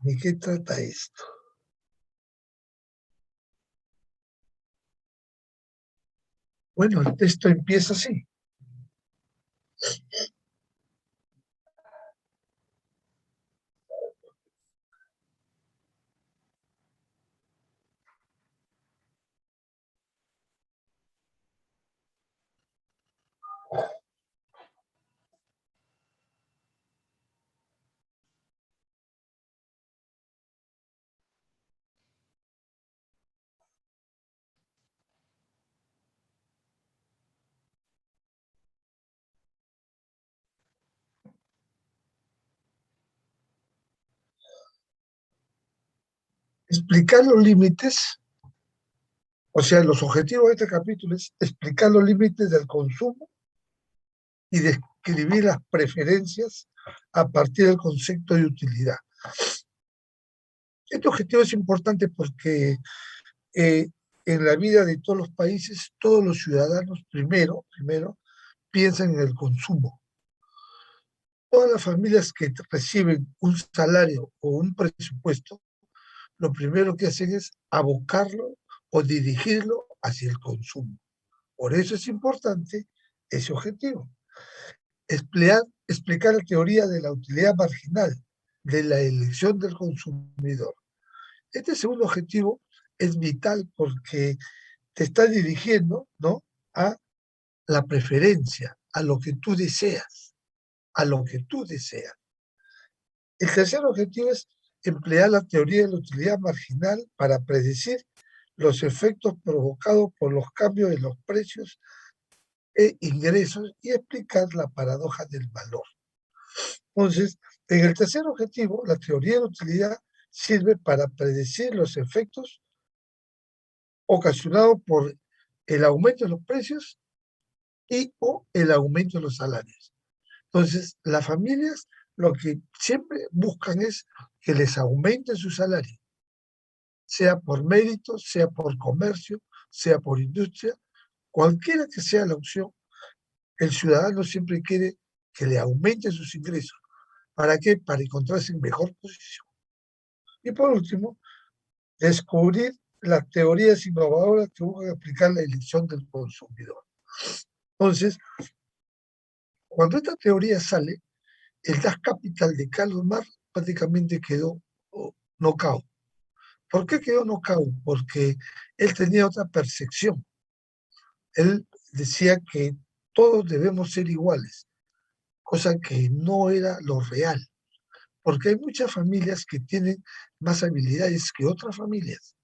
¿De qué trata esto? Bueno, el texto empieza así. Explicar los límites, o sea, los objetivos de este capítulo es explicar los límites del consumo y describir las preferencias a partir del concepto de utilidad. Este objetivo es importante porque eh, en la vida de todos los países, todos los ciudadanos primero piensan en el consumo. Todas las familias que reciben un salario o un presupuesto, lo primero que hacen es abocarlo o dirigirlo hacia el consumo. Por eso es importante ese objetivo. Explicar la teoría de la utilidad marginal, de la elección del consumidor. Este segundo objetivo es vital porque te está dirigiendo, ¿no?, a la preferencia, a lo que tú deseas, a lo que tú deseas. El tercer objetivo es emplear la teoría de la utilidad marginal para predecir los efectos provocados por los cambios en los precios e ingresos y explicar la paradoja del valor. Entonces, en el tercer objetivo, la teoría de la utilidad sirve para predecir los efectos ocasionados por el aumento de los precios y o el aumento de los salarios. Entonces, las familias lo que siempre buscan es que les aumente su salario, sea por mérito, sea por comercio, sea por industria, cualquiera que sea la opción, el ciudadano siempre quiere que le aumente sus ingresos. ¿Para qué? Para encontrarse en mejor posición. Y por último, descubrir las teorías innovadoras que buscan aplicar la elección del consumidor. Entonces, cuando esta teoría sale, el Das Capital de Carlos Marx prácticamente quedó knockout. ¿Por qué quedó knockout? Porque él tenía otra percepción. Él decía que todos debemos ser iguales, cosa que no era lo real, porque hay muchas familias que tienen más habilidades que otras familias,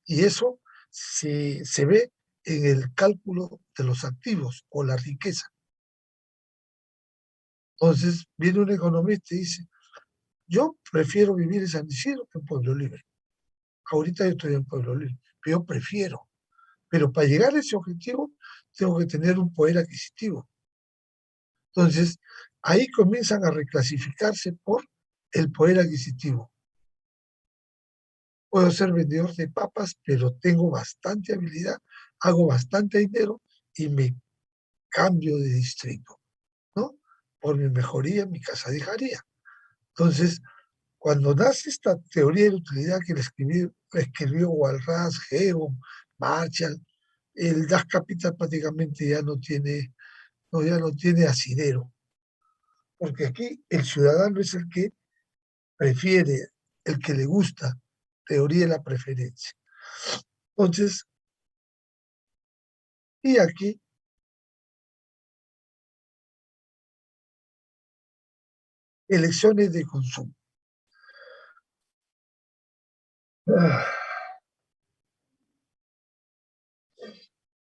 y eso se ve en el cálculo de los activos o la riqueza. Entonces viene un economista y dice, yo prefiero vivir en San Isidro que en Pueblo Libre. Ahorita yo estoy en Pueblo Libre, pero yo prefiero. Pero para llegar a ese objetivo tengo que tener un poder adquisitivo. Entonces, ahí comienzan a reclasificarse por el poder adquisitivo. Puedo ser vendedor de papas, pero tengo bastante habilidad, hago bastante dinero y me cambio de distrito, ¿no? Por mi mejoría, mi casa dejaría. Entonces, cuando nace esta teoría de la utilidad que escribió Walras, Hegel, Marshall, el Das Capital prácticamente ya no tiene asidero, porque aquí el ciudadano es el que prefiere, el que le gusta, teoría de la preferencia. Entonces, y aquí elecciones de consumo.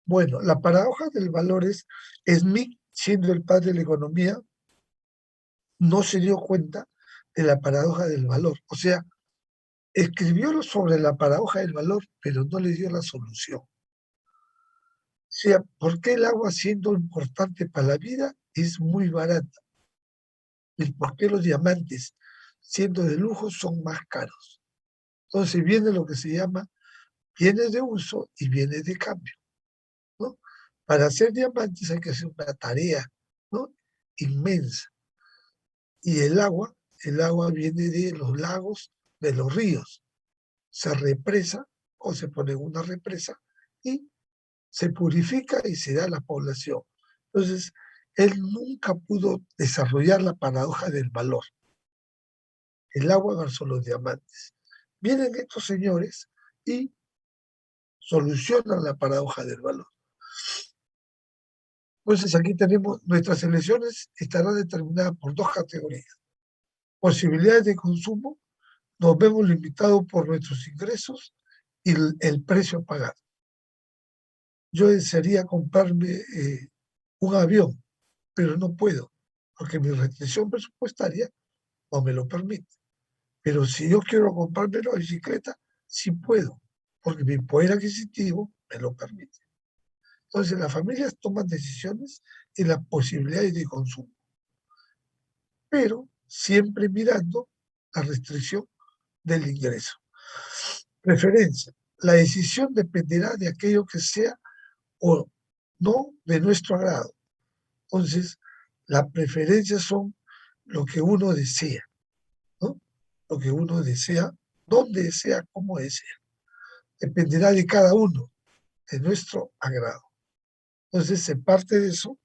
Bueno, la paradoja del valor es Smith, siendo el padre de la economía, no se dio cuenta de la paradoja del valor. O sea, escribió sobre la paradoja del valor, pero no le dio la solución. O sea, ¿por qué el agua, siendo importante para la vida, es muy barata? ¿Y por qué los diamantes, siendo de lujo, son más caros? Entonces viene lo que se llama bienes de uso y bienes de cambio, ¿no? Para hacer diamantes hay que hacer una tarea, ¿no?, inmensa. Y el agua viene de los lagos de los ríos se represa o se pone en una represa y se purifica y se da a la población. Entonces, él nunca pudo desarrollar la paradoja del valor. El agua versus los diamantes. Vienen estos señores y solucionan la paradoja del valor. Entonces, aquí tenemos, nuestras elecciones estarán determinadas por dos categorías. Posibilidades de consumo, nos vemos limitados por nuestros ingresos y el precio a pagar. Yo desearía comprarme un avión, pero no puedo, porque mi restricción presupuestaria no me lo permite. Pero si yo quiero comprarme una bicicleta, sí puedo, porque mi poder adquisitivo me lo permite. Entonces, las familias toman decisiones en las posibilidades de consumo, pero siempre mirando la restricción del ingreso. Preferencia. La decisión dependerá de aquello que sea o no de nuestro agrado. Entonces, las preferencias son lo que uno desea, ¿no? Lo que uno desea, dónde desea, cómo desea. Dependerá de cada uno, de nuestro agrado. Entonces, se parte de eso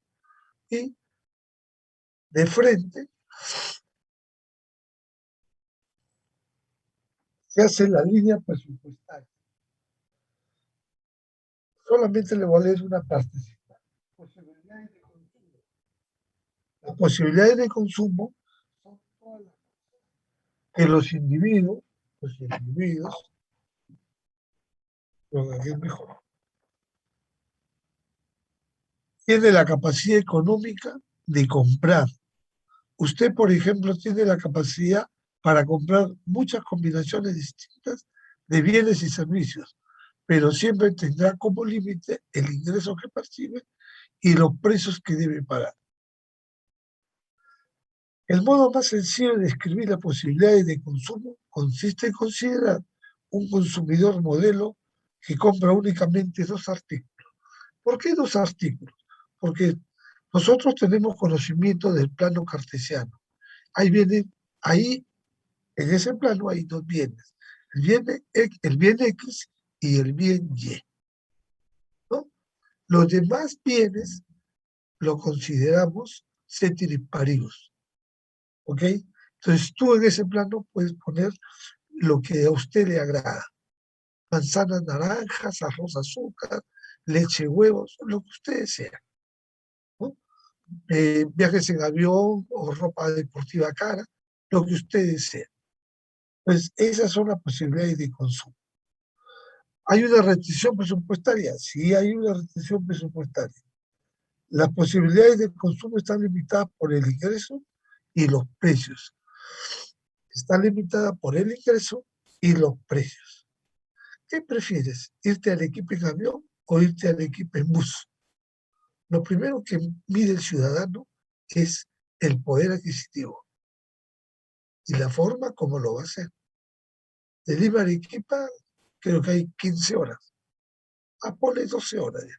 y de frente se hace la línea presupuestaria. Solamente le voy a leer una partecita. Posibilidades de consumo. Las posibilidades de consumo son todas las que los individuos, lo que es mejor, tiene la capacidad económica de comprar. Usted, por ejemplo, tiene la capacidad para comprar muchas combinaciones distintas de bienes y servicios, pero siempre tendrá como límite el ingreso que percibe y los precios que debe pagar. El modo más sencillo de describir las posibilidades de consumo consiste en considerar un consumidor modelo que compra únicamente dos artículos. ¿Por qué dos artículos? Porque nosotros tenemos conocimiento del plano cartesiano. Ahí en ese plano hay dos bienes, el bien X y el bien Y, ¿no? Los demás bienes lo consideramos ceteris paribus, ¿ok? Entonces tú en ese plano puedes poner lo que a usted le agrada. Manzanas, naranjas, arroz, azúcar, leche, huevos, lo que usted desea, ¿no? Viajes en avión o ropa deportiva cara, lo que usted desea. Pues esas son las posibilidades de consumo. ¿Hay una restricción presupuestaria? Sí, hay una restricción presupuestaria. Las posibilidades de consumo están limitadas por el ingreso y los precios. Están limitadas por el ingreso y los precios. ¿Qué prefieres? ¿Irte al equipo en avión o irte al equipo en bus? Lo primero que mide el ciudadano es el poder adquisitivo y la forma como lo va a hacer. De Lima a Arequipa creo que hay 15 horas. Ponle 12 horas ya.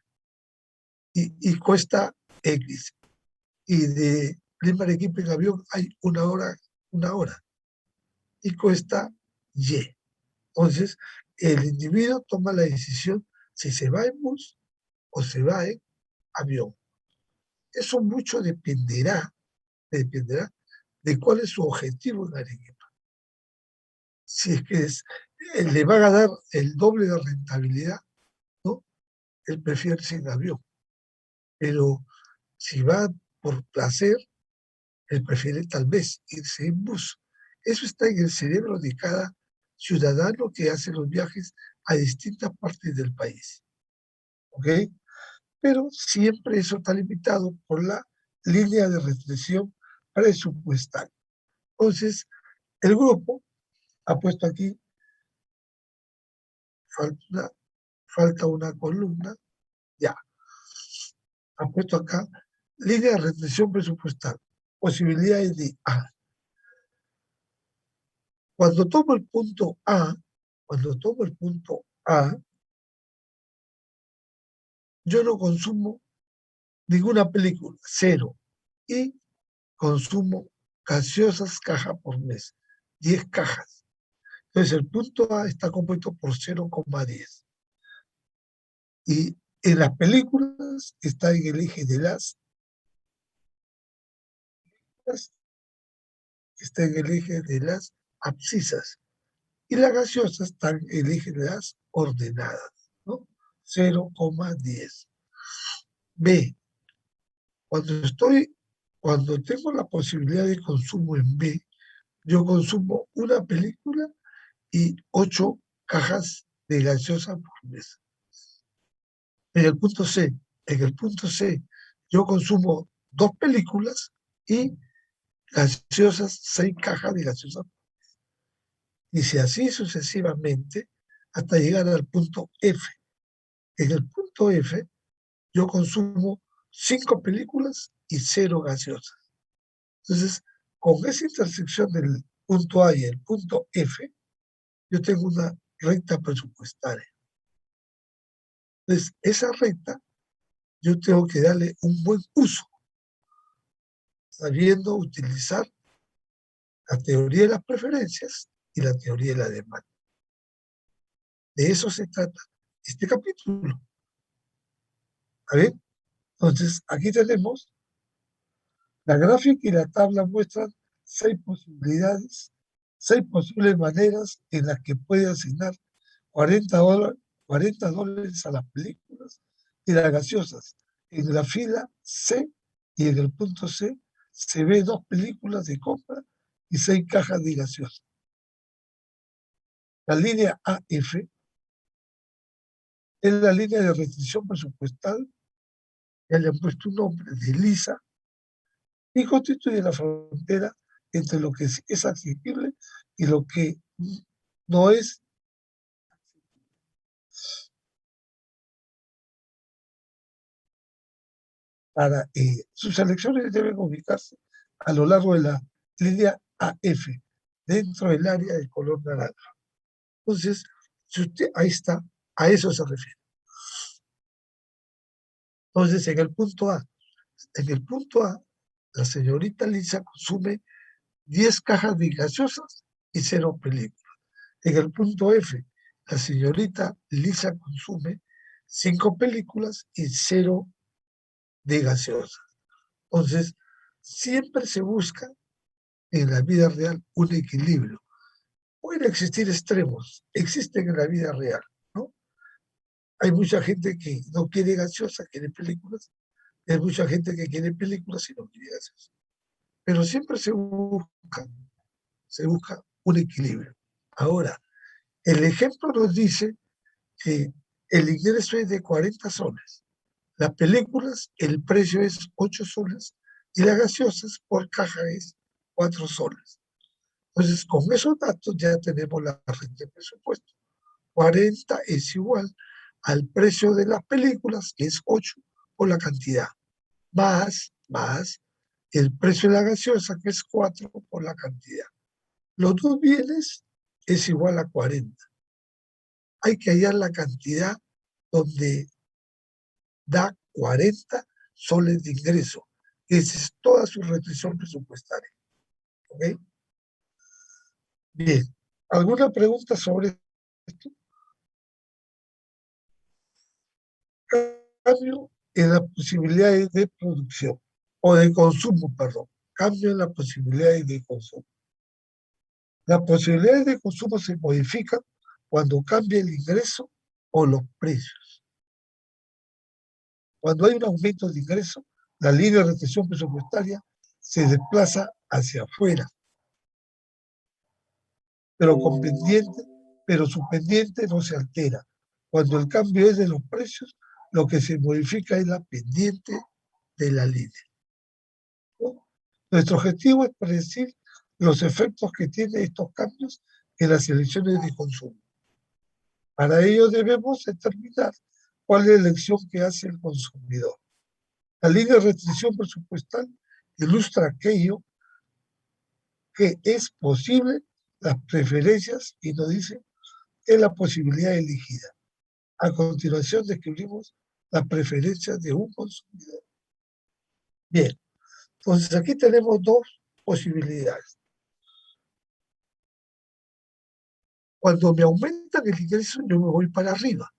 Y cuesta X. Y de Lima a Arequipa en avión hay una hora. Y cuesta Y. Entonces, el individuo toma la decisión si se va en bus o se va en avión. Eso mucho dependerá de cuál es su objetivo en Arequipa. Si es que le van a dar el doble de rentabilidad, ¿no? Él prefiere irse en avión. Pero si va por placer, él prefiere tal vez irse en bus. Eso está en el cerebro de cada ciudadano que hace los viajes a distintas partes del país. ¿Ok? Pero siempre eso está limitado por la línea de restricción presupuestal. Entonces, el grupo ha puesto aquí, falta una columna, ya, ha puesto acá, línea de restricción presupuestal, posibilidades de A. Cuando tomo el punto A, yo no consumo ninguna película, cero. Y consumo gaseosas caja por mes, 10 cajas. Entonces el punto A está compuesto por 0,10. Y en las películas está en el eje de está en el eje de las abscisas. Y las gaseosas están en el eje de las ordenadas, ¿no? 0,10. B. Cuando tengo la posibilidad de consumo en B, yo consumo una película y 8 cajas de gaseosa por mes. En el punto C, yo consumo 2 películas y gaseosas, 6 cajas de gaseosa. Y si así sucesivamente, hasta llegar al punto F. En el punto F, yo consumo 5 películas y 0 gaseosas. Entonces, con esa intersección del punto A y el punto F, yo tengo una recta presupuestaria. Entonces, esa recta yo tengo que darle un buen uso, sabiendo utilizar la teoría de las preferencias y la teoría de la demanda. De eso se trata este capítulo. ¿A ver? Entonces, aquí tenemos la gráfica y la tabla muestran 6 posibilidades, 6 posibles maneras en las que puede asignar $40 a las películas y las gaseosas. En la fila C y en el punto C se ve 2 películas de compra y 6 cajas de gaseosas. La línea AF es la línea de restricción presupuestal, ya le han puesto un nombre de lisa, y constituye la frontera entre lo que es accesible y lo que no es. Sus elecciones deben ubicarse a lo largo de la línea AF, dentro del área de color naranja. Entonces, si usted, ahí está, a eso se refiere. Entonces, en el punto A, la señorita Lisa consume 10 cajas de gaseosas y 0 películas. En el punto F, la señorita Lisa consume 5 películas y 0 de gaseosas. Entonces, siempre se busca en la vida real un equilibrio. Pueden existir extremos, existen en la vida real, ¿no? Hay mucha gente que no quiere gaseosa, quiere películas, y hay mucha gente que quiere películas y no quiere gaseosa. Pero siempre se busca un equilibrio. Ahora, el ejemplo nos dice que el ingreso es de 40 soles. Las películas, el precio es 8 soles y las gaseosas por caja es 4 soles. Entonces, con esos datos ya tenemos la renta de presupuesto. 40 es igual al precio de las películas, que es 8 por la cantidad, más el precio de la gaseosa, que es 4 por la cantidad. Los dos bienes es igual a 40. Hay que hallar la cantidad donde da 40 soles de ingreso. Esa es toda su restricción presupuestaria. ¿Ok? Bien. ¿Alguna pregunta sobre esto? Cambio en las posibilidades de producción o de consumo, perdón. Cambio en las posibilidades de consumo. Las posibilidades de consumo se modifican cuando cambia el ingreso o los precios. Cuando hay un aumento de ingreso, la línea de restricción presupuestaria se desplaza hacia afuera, pero su pendiente no se altera. Cuando el cambio es de los precios, lo que se modifica es la pendiente de la línea, ¿no? Nuestro objetivo es predecir los efectos que tienen estos cambios en las elecciones de consumo. Para ello debemos determinar cuál es la elección que hace el consumidor. La línea de restricción presupuestal ilustra aquello que es posible, las preferencias, y nos dice que es la posibilidad elegida. A continuación describimos las preferencias de un consumidor. Bien, entonces aquí tenemos 2 posibilidades. Cuando me aumentan el ingreso, yo me voy para arriba.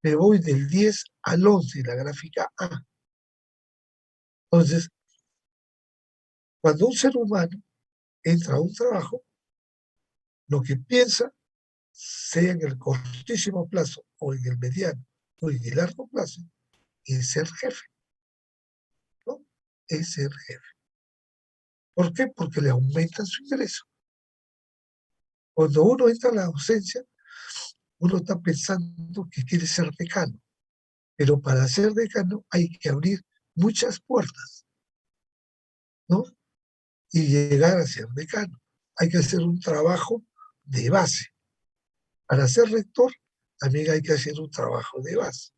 Me voy del 10 al 11 en la gráfica A. Entonces, cuando un ser humano entra a un trabajo, lo que piensa, sea en el cortísimo plazo o en el mediano o en el largo plazo, es ser jefe, ¿no? Es ser jefe. ¿Por qué? Porque le aumentan su ingreso. Cuando uno entra a la docencia, uno está pensando que quiere ser decano, pero para ser decano hay que abrir muchas puertas, ¿no? Y llegar a ser decano. Hay que hacer un trabajo de base. Para ser rector, también hay que hacer un trabajo de base.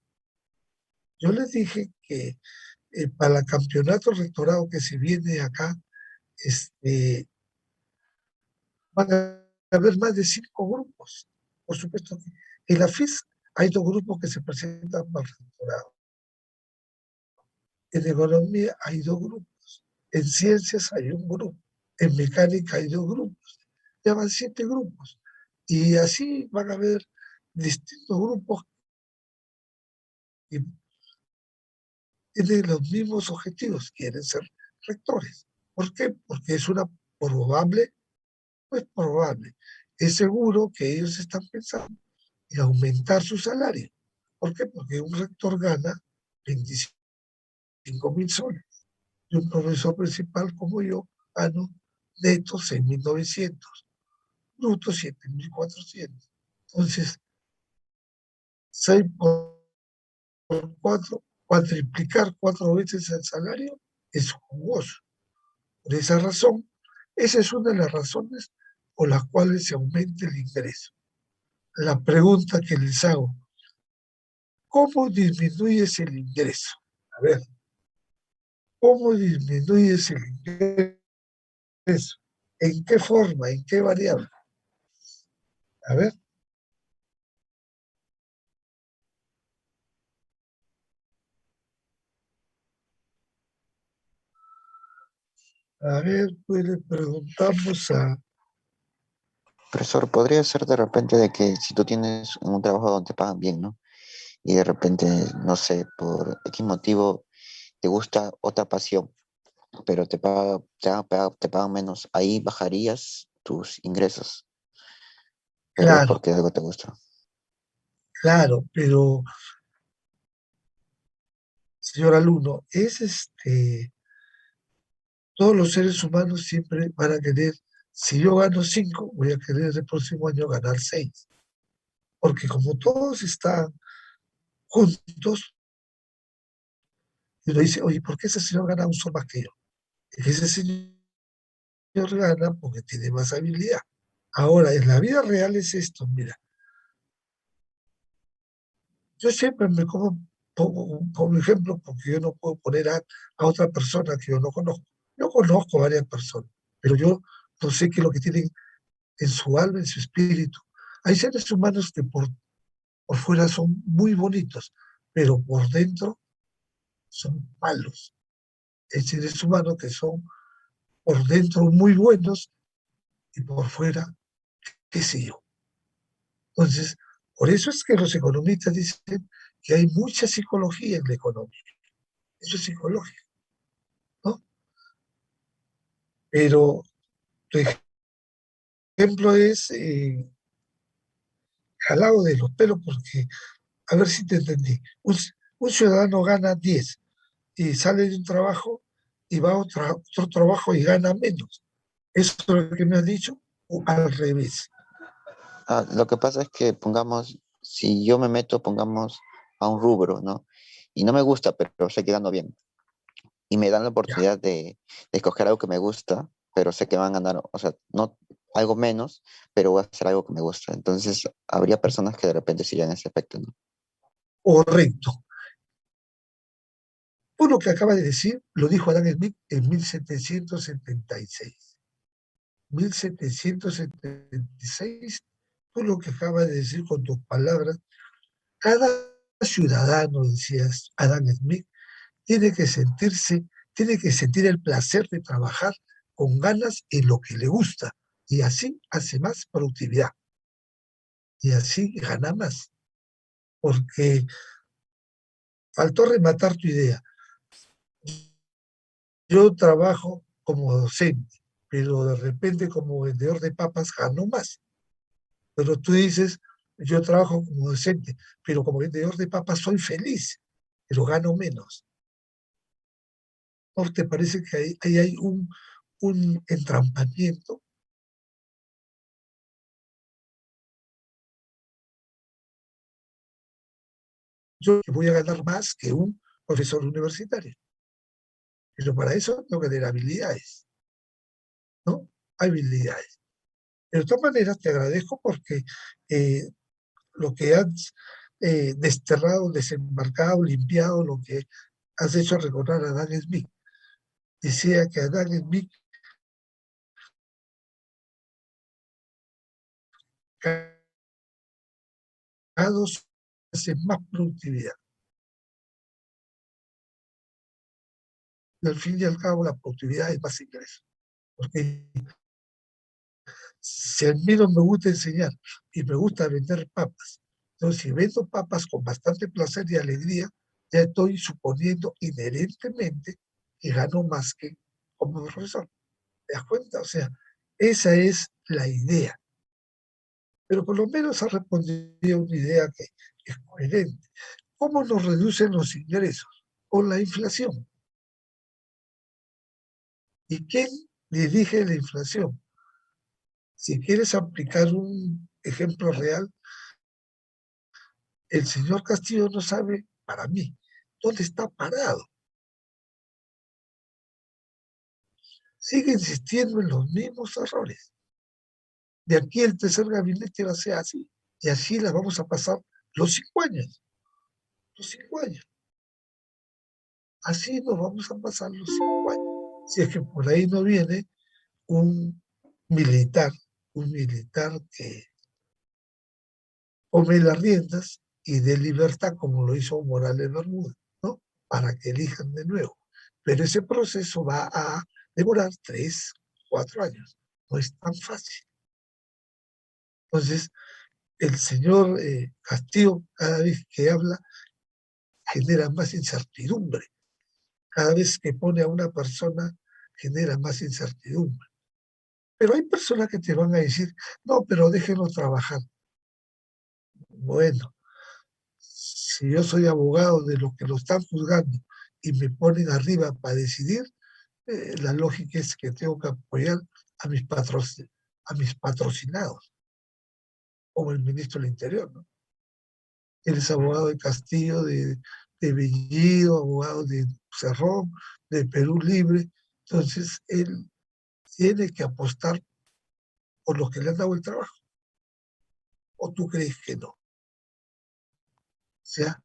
Yo les dije que para el campeonato rectorado que se viene acá, van a haber más de 5 grupos. Por supuesto que en la FIS hay 2 grupos que se presentan para el rectorado. En economía hay 2 grupos. En ciencias hay un grupo. En mecánica hay 2 grupos. Ya van 7 grupos. Y así van a haber distintos grupos que tienen los mismos objetivos, quieren ser rectores. ¿Por qué? Porque es una probable, no es probable, es seguro que ellos están pensando en aumentar su salario. ¿Por qué? Porque un rector gana 25.000 soles y un profesor principal como yo gano neto 6.900, bruto 7.400. Entonces, 6 por 4, cuatriplicar 4 veces el salario es jugoso. Por esa razón, esa es una de las razones por las cuales se aumenta el ingreso. La pregunta que les hago, ¿cómo disminuyes el ingreso? A ver, ¿cómo disminuyes el ingreso? ¿En qué forma? ¿En qué variable? A ver, pues le preguntamos a... Profesor, podría ser de repente de que si tú tienes un trabajo donde te pagan bien, ¿no? Y de repente, no sé, por X motivo te gusta otra pasión, pero te pagan menos, ahí bajarías tus ingresos, pero es Claro, porque algo te gusta. claro, pero señor alumno, todos los seres humanos siempre van a querer, si yo gano 5, voy a querer el próximo año ganar 6, porque como todos están juntos, y uno dice, oye, ¿por qué ese señor gana un sol más que yo? Y ese señor gana porque tiene más habilidad. Ahora, en la vida real es esto, mira, yo siempre me pongo ejemplo porque yo no puedo poner a otra persona que yo no conozco. Yo conozco varias personas, pero yo no sé qué es lo que tienen en su alma, en su espíritu. Hay seres humanos que por fuera son muy bonitos, pero por dentro son malos. Hay seres humanos que son por dentro muy buenos y por fuera, qué sé yo. Entonces, por eso es que los economistas dicen que hay mucha psicología en la economía. Eso es psicológico, ¿no? Pero tu ejemplo es jalado de los pelos porque, a ver si te entendí, un ciudadano gana 10 y sale de un trabajo y va a otro trabajo y gana menos. ¿Eso es lo que me has dicho? ¿O al revés? Ah, lo que pasa es que pongamos, si yo me meto, pongamos a un rubro, ¿no? Y no me gusta, pero sé que gano bien. Y me dan la Ya. oportunidad de escoger algo que me gusta, pero sé que van a ganar, o sea, no algo menos, pero voy a hacer algo que me gusta. Entonces, habría personas que de repente sigan ese aspecto, ¿no? Correcto. Tú lo que acabas de decir lo dijo Adam Smith en 1776. 1776, tú lo que acabas de decir con tus palabras, cada ciudadano, decías Adam Smith, tiene que tiene que sentir el placer de trabajar con ganas en lo que le gusta y así hace más productividad. y así gana más, porque faltó rematar tu idea. Yo trabajo como docente, pero de repente como vendedor de papas gano más. Pero tú dices, yo trabajo como docente, pero como vendedor de papas soy feliz, pero gano menos. ¿No te parece que ahí hay un entrampamiento? Yo voy a ganar más que un profesor universitario, pero para eso tengo que tener habilidades, ¿no? Habilidades. De todas maneras, te agradezco porque eh, lo que has desterrado, desembarcado, limpiado, lo que has hecho recordar a Adam Smith. Decía que Adam Smith cada 2 veces más productividad. Y al fin y al cabo, la productividad es más ingreso. Porque si a mí no me gusta enseñar y me gusta vender papas, entonces si vendo papas con bastante placer y alegría, ya estoy suponiendo inherentemente que gano más que como profesor. ¿Te das cuenta? O sea, esa es la idea. Pero por lo menos ha respondido a una idea que es coherente. ¿Cómo nos reducen los ingresos? Con la inflación. ¿Y quién dirige la inflación? Si quieres aplicar un ejemplo real, el señor Castillo no sabe, para mí, dónde está parado. Sigue insistiendo en los mismos errores. De aquí el tercer gabinete va a ser así. Y así la vamos a pasar los 5 años. Los 5 años. Así nos vamos a pasar los 5 años. Si es que por ahí no viene un militar, un militar que tome las riendas y dé libertad, como lo hizo Morales Bermúdez, ¿no? Para que elijan de nuevo. Pero ese proceso va a demorar 3, 4 años. No es tan fácil. Entonces, el señor Castillo, cada vez que habla, genera más incertidumbre. Cada vez que pone a una persona, genera más incertidumbre. Pero hay personas que te van a decir, no, pero déjenlo trabajar. Bueno, si yo soy abogado de los que lo están juzgando y me ponen arriba para decidir, la lógica es que tengo que apoyar a mis patrocinados, como el ministro del Interior, ¿no? Él es abogado de Castillo, de Bellido, abogado de Cerrón, de Perú Libre. Entonces, él tiene que apostar por los que le han dado el trabajo. ¿O tú crees que no? O sea,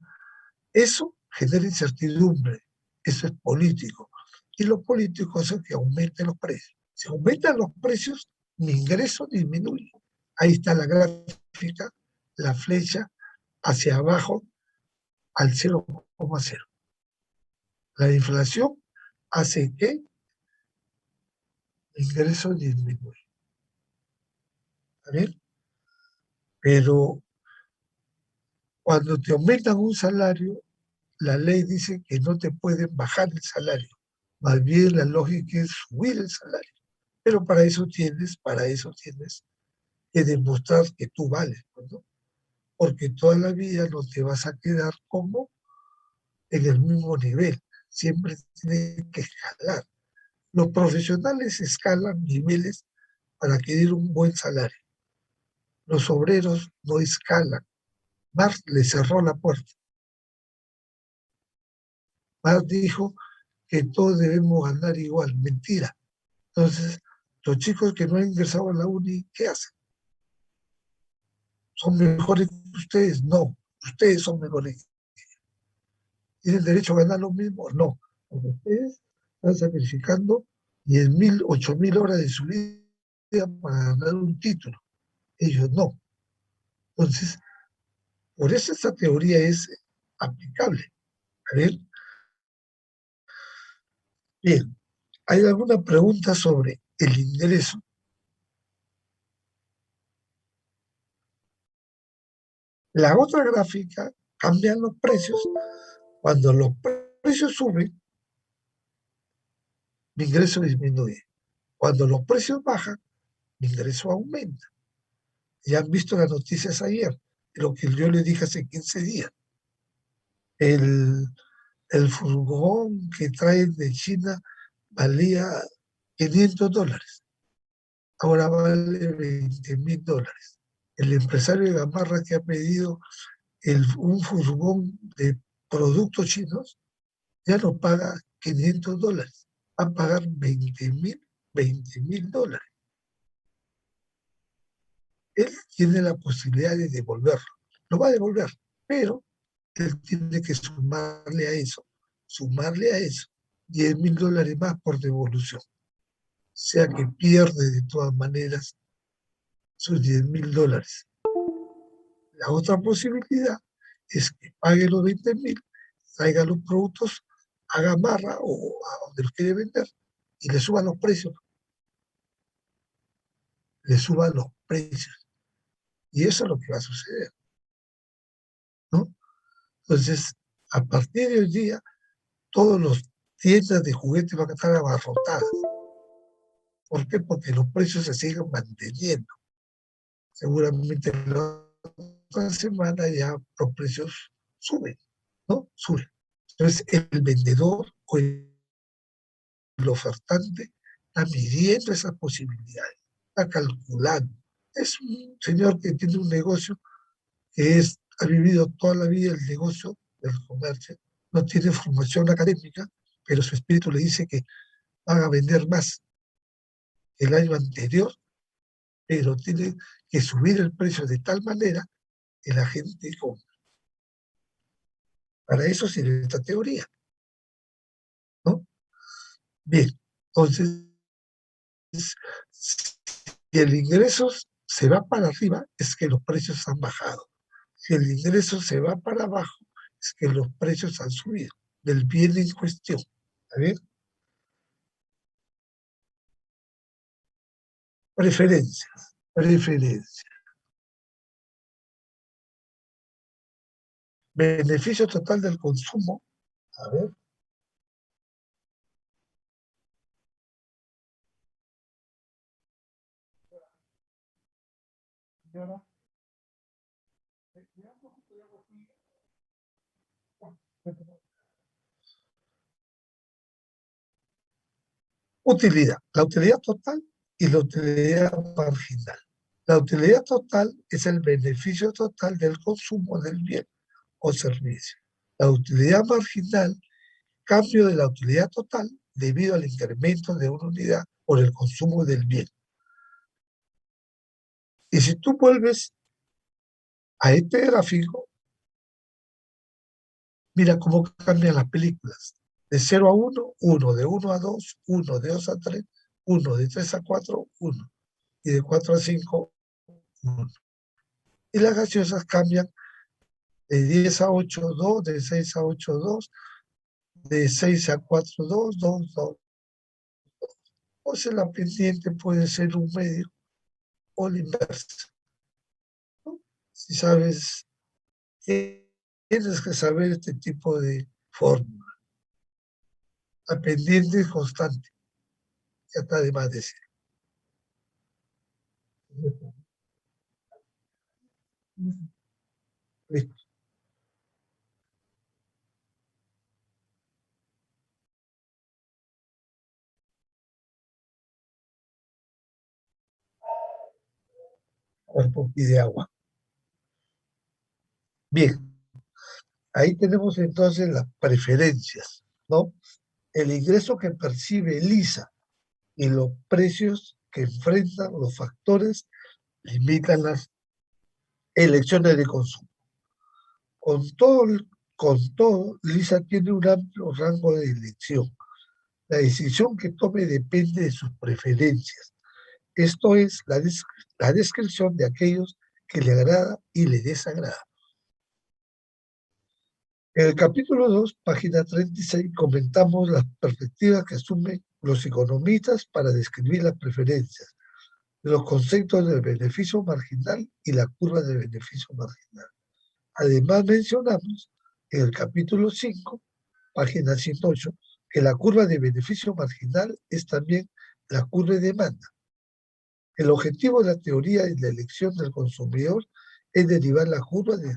eso genera incertidumbre, eso es político. Y los políticos hacen que aumenten los precios. Si aumentan los precios, mi ingreso disminuye. Ahí está la gráfica, la flecha hacia abajo al 0,0. La inflación hace que el ingreso disminuya. ¿Está bien? Pero cuando te aumentan un salario, la ley dice que no te pueden bajar el salario. Más bien la lógica es subir el salario. Pero para eso tienes que demostrar que tú vales, ¿no? Porque toda la vida no te vas a quedar como en el mismo nivel. Siempre tienes que escalar. Los profesionales escalan niveles para adquirir un buen salario. Los obreros no escalan. Marx le cerró la puerta. Marx dijo que todos debemos ganar igual. Mentira. Entonces, los chicos que no han ingresado a la uni, ¿qué hacen? ¿Son mejores que ustedes? No, ustedes son mejores. ¿Tienen derecho a ganar lo mismo? No, porque ustedes están sacrificando 10.000, 8.000 horas de su vida para ganar un título. Ellos no. Entonces, por eso esta teoría es aplicable. A ver, bien, ¿hay alguna pregunta sobre el ingreso? La otra gráfica cambian los precios. Cuando los precios suben, mi ingreso disminuye. Cuando los precios bajan, mi ingreso aumenta. Ya han visto las noticias ayer, lo que yo le dije hace 15 días. El furgón que traen de China valía $500. Ahora vale $20,000. El empresario de Gamarra que ha pedido un furgón de productos chinos ya no paga $500, va a pagar $20,000. Él tiene la posibilidad de devolverlo, lo va a devolver, pero él tiene que sumarle a eso $10,000 más por devolución. O sea que pierde de todas maneras sus $10,000. La otra posibilidad es que pague los 20,000, traiga los productos a Gamarra o a donde los quiere vender y le suban los precios. Le suban los precios. Y eso es lo que va a suceder, ¿no? Entonces, a partir de hoy día, todas las tiendas de juguetes van a estar abarrotadas. ¿Por qué? Porque los precios se siguen manteniendo. Seguramente la otra semana ya los precios suben, ¿no? Suben. Entonces, el vendedor o el ofertante está midiendo esas posibilidades, está calculando. Es un señor que tiene un negocio que ha vivido toda la vida el negocio del comercio, no tiene formación académica, pero su espíritu le dice que van a vender más que el año anterior, pero tiene que subir el precio de tal manera que la gente compre. Para eso sirve esta teoría, ¿no? Bien, entonces, si el ingreso se va para arriba, es que los precios han bajado. Si el ingreso se va para abajo, es que los precios han subido del bien en cuestión. ¿Está bien? Preferencias, preferencias. Beneficio total del consumo. A ver. Utilidad. La utilidad total y la utilidad marginal. La utilidad total es el beneficio total del consumo del bien o servicio. La utilidad marginal, cambio de la utilidad total debido al incremento de una unidad por el consumo del bien. Y si tú vuelves a este gráfico, mira cómo cambian las películas. De 0 a 1, 1, de 1 a 2, 1, de 2 a 3, 1, de 3 a 4, 1, y de 4 a 5, 1. Y las gaseosas cambian de 10 a 8, 2, de 6 a 8, 2, de 6 a 4, 2, 2, 2. O sea, la pendiente puede ser un medio o la inversa, ¿no? Si sabes, tienes que saber este tipo de fórmula. La pendiente es constante, ya está de más decir. Listo. Cuerpo pide agua. Bien, ahí tenemos entonces las preferencias, ¿no? El ingreso que percibe Lisa y los precios que enfrentan los factores limitan las elecciones de consumo. Con todo, Lisa tiene un amplio rango de elección. La decisión que tome depende de sus preferencias. Esto es la descripción de aquellos que le agrada y le desagrada. En el capítulo 2, página 36, comentamos las perspectivas que asumen los economistas para describir las preferencias, los conceptos del beneficio marginal y la curva de beneficio marginal. Además mencionamos en el capítulo 5, página 108, que la curva de beneficio marginal es también la curva de demanda. El objetivo de la teoría y la elección del consumidor es derivar la curva de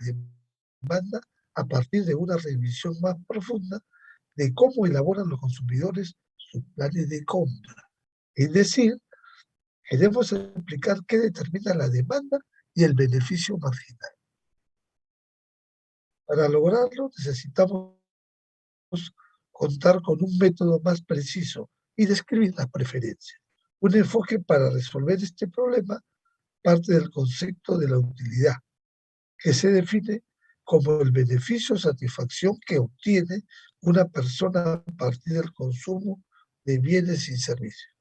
demanda a partir de una revisión más profunda de cómo elaboran los consumidores sus planes de compra. Es decir, queremos explicar qué determina la demanda y el beneficio marginal. Para lograrlo necesitamos contar con un método más preciso y describir las preferencias. Un enfoque para resolver este problema parte del concepto de la utilidad, que se define como el beneficio o satisfacción que obtiene una persona a partir del consumo de bienes y servicios.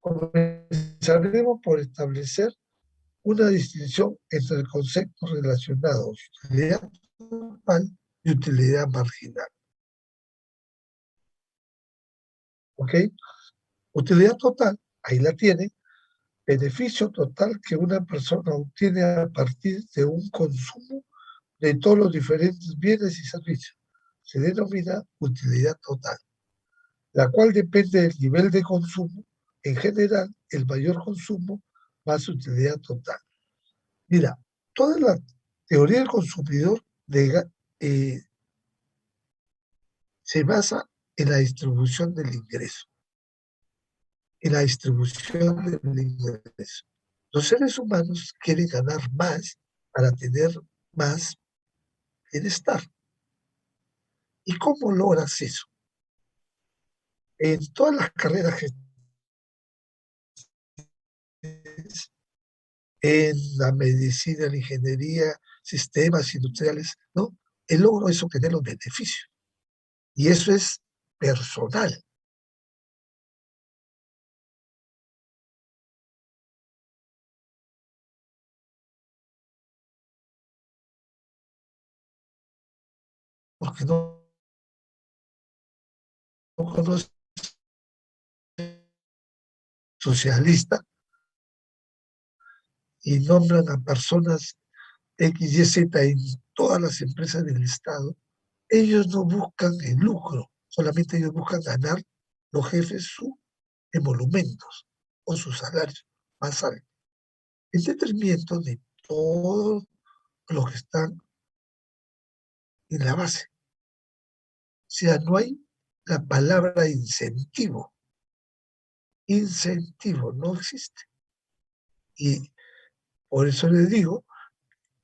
Comenzaremos por establecer una distinción entre el concepto relacionado utilidad total y utilidad marginal. ¿Ok? Utilidad total, ahí la tiene, beneficio total que una persona obtiene a partir de un consumo de todos los diferentes bienes y servicios. Se denomina utilidad total, la cual depende del nivel de consumo. En general, el mayor consumo más utilidad total. Mira, toda la teoría del consumidor eh, se basa en la distribución del ingreso. En la distribución del ingreso. Los seres humanos quieren ganar más para tener más bienestar. ¿Y cómo logras eso? En todas las carreras que en la medicina, la ingeniería, sistemas industriales, ¿no? El logro es obtener los beneficios. Y eso es personal. Porque no conoce socialista y nombran a personas X, Y, Z en todas las empresas del Estado. Ellos no buscan el lucro, solamente ellos buscan ganar los jefes sus emolumentos o sus salarios más altos. En detrimento de todos los que están en la base. O sea, no hay la palabra incentivo. Incentivo no existe. Y por eso les digo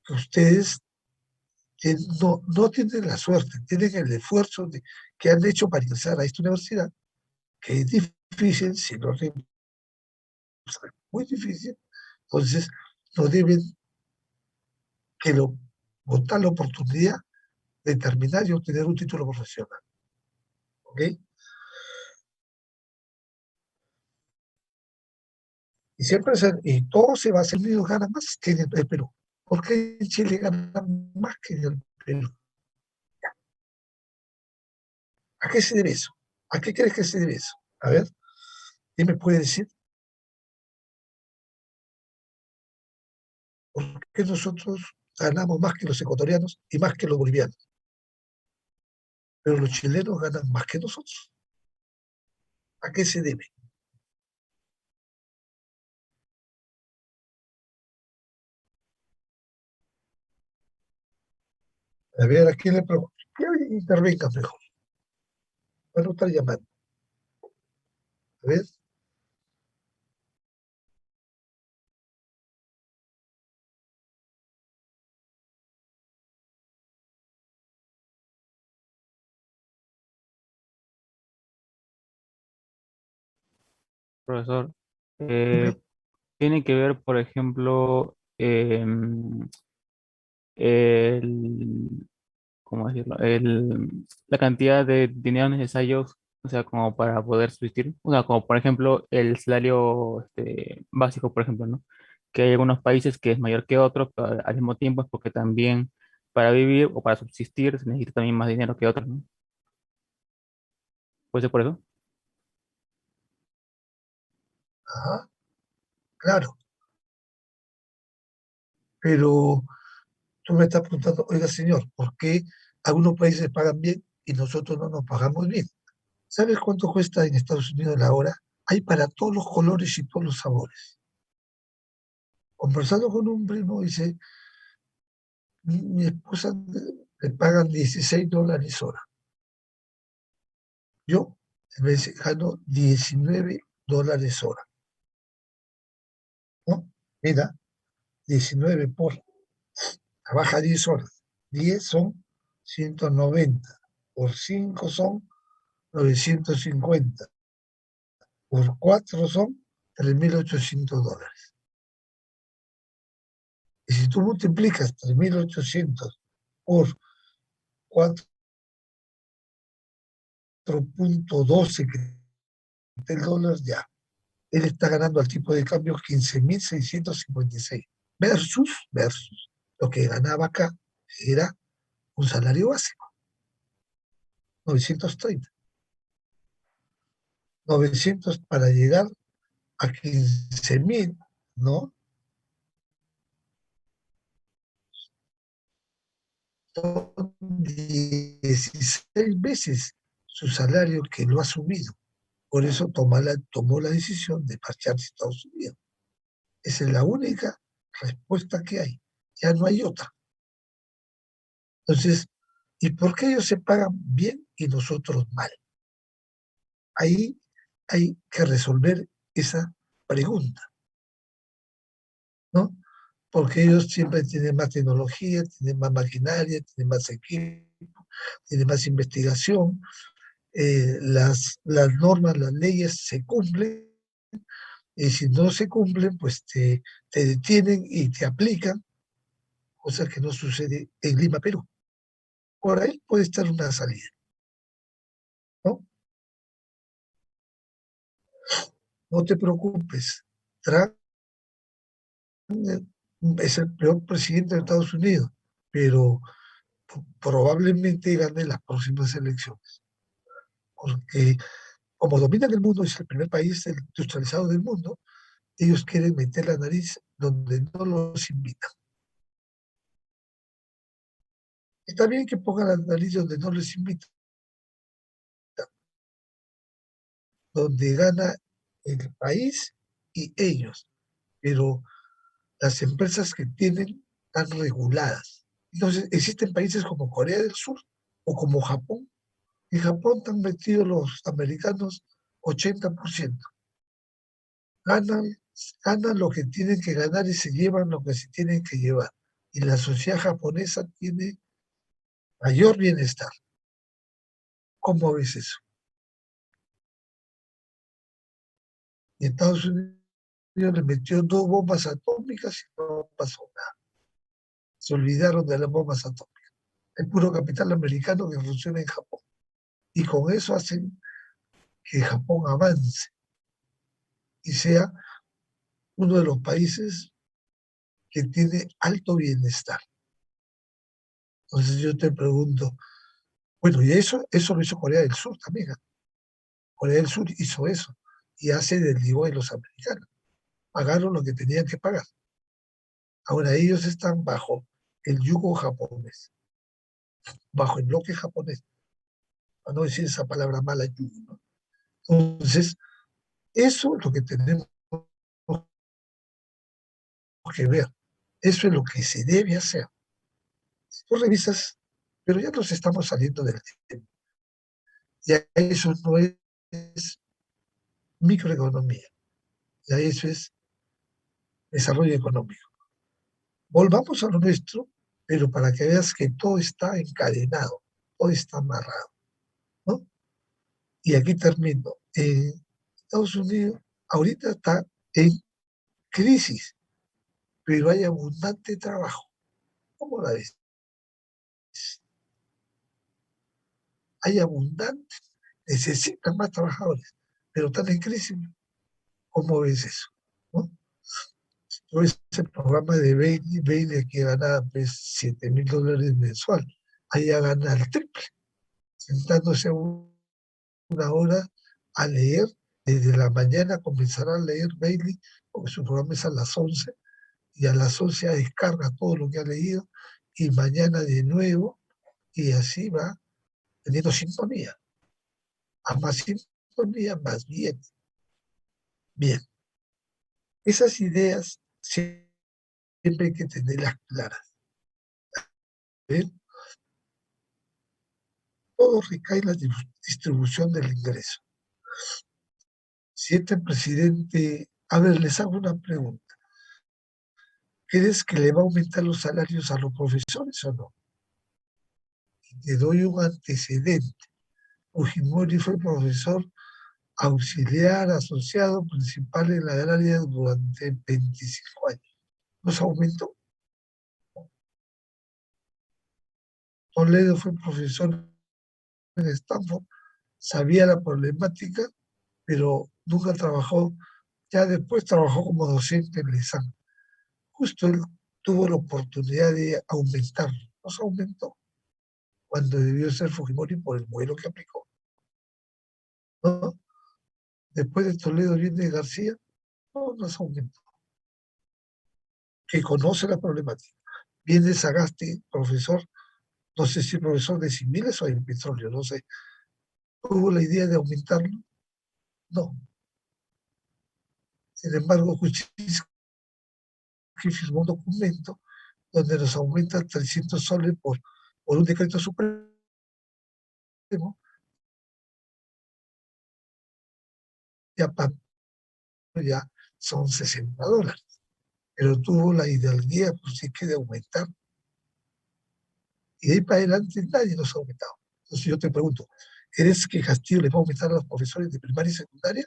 que ustedes no tienen la suerte, tienen el esfuerzo que han hecho para ingresar a esta universidad, que es difícil, si no es muy difícil. Entonces, no deben que votar la oportunidad de terminar y obtener un título profesional. ¿Ok? Y siempre y todo se va a hacer, Unidos gana más que en el Perú. ¿Por qué en Chile gana más que en el Perú? ¿A qué se debe eso? ¿A qué crees que se debe eso? A ver, ¿quién me puede decir por qué nosotros ganamos más que los ecuatorianos y más que los bolivianos? Pero los chilenos ganan más que nosotros. ¿A qué se debe? A ver, ¿a quién le pregunto? Que intervenga mejor. Para no estar llamando. A ver, Profesor, dime. tiene que ver, por ejemplo, el, ¿cómo decirlo? La cantidad de dinero necesario, o sea, como para poder subsistir. O sea, como por ejemplo el salario básico, por ejemplo, ¿no? Que hay algunos países que es mayor que otros, pero al mismo tiempo es porque también para vivir o para subsistir se necesita también más dinero que otros, ¿no? ¿Puede ser por eso? Ajá, claro. Pero tú me estás preguntando, oiga señor, ¿por qué algunos países pagan bien y nosotros no nos pagamos bien? ¿Sabes cuánto cuesta en Estados Unidos la hora? Hay para todos los colores y todos los sabores. Conversando con un primo, dice, mi esposa le pagan $16 hora. Yo, en vez gano $19 hora. ¿No? Mira, 19 por, trabaja 10 horas. 10 son 190. Por 5 son 950. Por 4 son $3.800. Y si tú multiplicas 3.800 por 4.12 que es el dólar, ya. Él está ganando al tipo de cambio 15.656 versus lo que ganaba acá, era un salario básico, 930. 900 para llegar a 15.000, ¿no? Son 16 veces su salario que lo ha subido. Por eso tomó la decisión de marcharse a Estados Unidos. Esa es la única respuesta que hay. Ya no hay otra. Entonces, ¿y por qué ellos se pagan bien y nosotros mal? Ahí hay que resolver esa pregunta, ¿no? Porque ellos siempre tienen más tecnología, tienen más maquinaria, tienen más equipo, tienen más investigación, las normas, las leyes se cumplen, y si no se cumplen, pues te detienen y te aplican, cosa que no sucede en Lima, Perú. Por ahí puede estar una salida, ¿no? No te preocupes, Trump es el peor presidente de Estados Unidos, pero probablemente gane las próximas elecciones, porque como dominan el mundo, es el primer país industrializado del mundo, ellos quieren meter la nariz donde no los invitan. Está bien que pongan la nariz donde no les invitan, donde gana el país y ellos, pero las empresas que tienen están reguladas. Entonces, existen países como Corea del Sur o como Japón. En Japón están metidos los americanos 80%. Ganan, ganan lo que tienen que ganar y se llevan lo que se tienen que llevar. Y la sociedad japonesa tiene mayor bienestar. ¿Cómo ves eso? Y Estados Unidos le metió 2 bombas atómicas y no pasó nada. Se olvidaron de las bombas atómicas. El puro capital americano que funciona en Japón. Y con eso hacen que Japón avance y sea uno de los países que tiene alto bienestar. Entonces yo te pregunto, bueno, y eso lo hizo Corea del Sur también. Corea del Sur hizo eso y hace del igual de los americanos. Pagaron lo que tenían que pagar. Ahora ellos están bajo el yugo japonés, bajo el bloque japonés, para no decir esa palabra mala, yugo, ¿no? Entonces, eso es lo que tenemos que ver. Eso es lo que se debe hacer. Si tú revisas, pero ya nos estamos saliendo del tema. Ya eso no es microeconomía, ya eso es desarrollo económico. Volvamos a lo nuestro, pero para que veas que todo está encadenado, todo está amarrado, ¿no? Y aquí termino. Estados Unidos ahorita está en crisis, pero hay abundante trabajo. ¿Cómo la ves? Hay abundante, necesitan más trabajadores, pero están en crisis. ¿Cómo ves eso? ¿No? Todo ese programa de Bailey que gana pues, $7.000 mensual, allá gana el triple, sentándose una hora a leer, desde la mañana comenzará a leer Bailey, porque su programa es a las 11, y a las 11 descarga todo lo que ha leído y mañana de nuevo, y así va teniendo sintonía. A más sintonía, más bien. Bien, esas ideas siempre hay que tenerlas claras. ¿Ven? Todo recae en la distribución del ingreso. Si este presidente, a ver, les hago una pregunta. ¿Crees que le va a aumentar los salarios a los profesores o no? Y te doy un antecedente. Fujimori fue profesor auxiliar, asociado, principal en la agraria durante 25 años. ¿Los aumentó? Toledo fue profesor en Stanford, sabía la problemática, pero nunca trabajó, ya después trabajó como docente en Lezama. Justo él tuvo la oportunidad de aumentarlo, los aumentó, cuando debió ser Fujimori por el modelo que aplicó, ¿no? Después de Toledo viene García, no, los aumentó, que conoce la problemática. Viene Sagasti, profesor, no sé si profesor de civiles o de petróleo, no sé. ¿Hubo la idea de aumentarlo? No. Sin embargo, Kuczynski firmó un documento donde nos aumenta 300 soles por un decreto supremo, ya son $60. Pero tuvo la hidalguía, pues sí que de aumentar. Y de ahí para adelante nadie nos ha aumentado. Entonces yo te pregunto, ¿eres que Castillo le va a aumentar a los profesores de primaria y secundaria?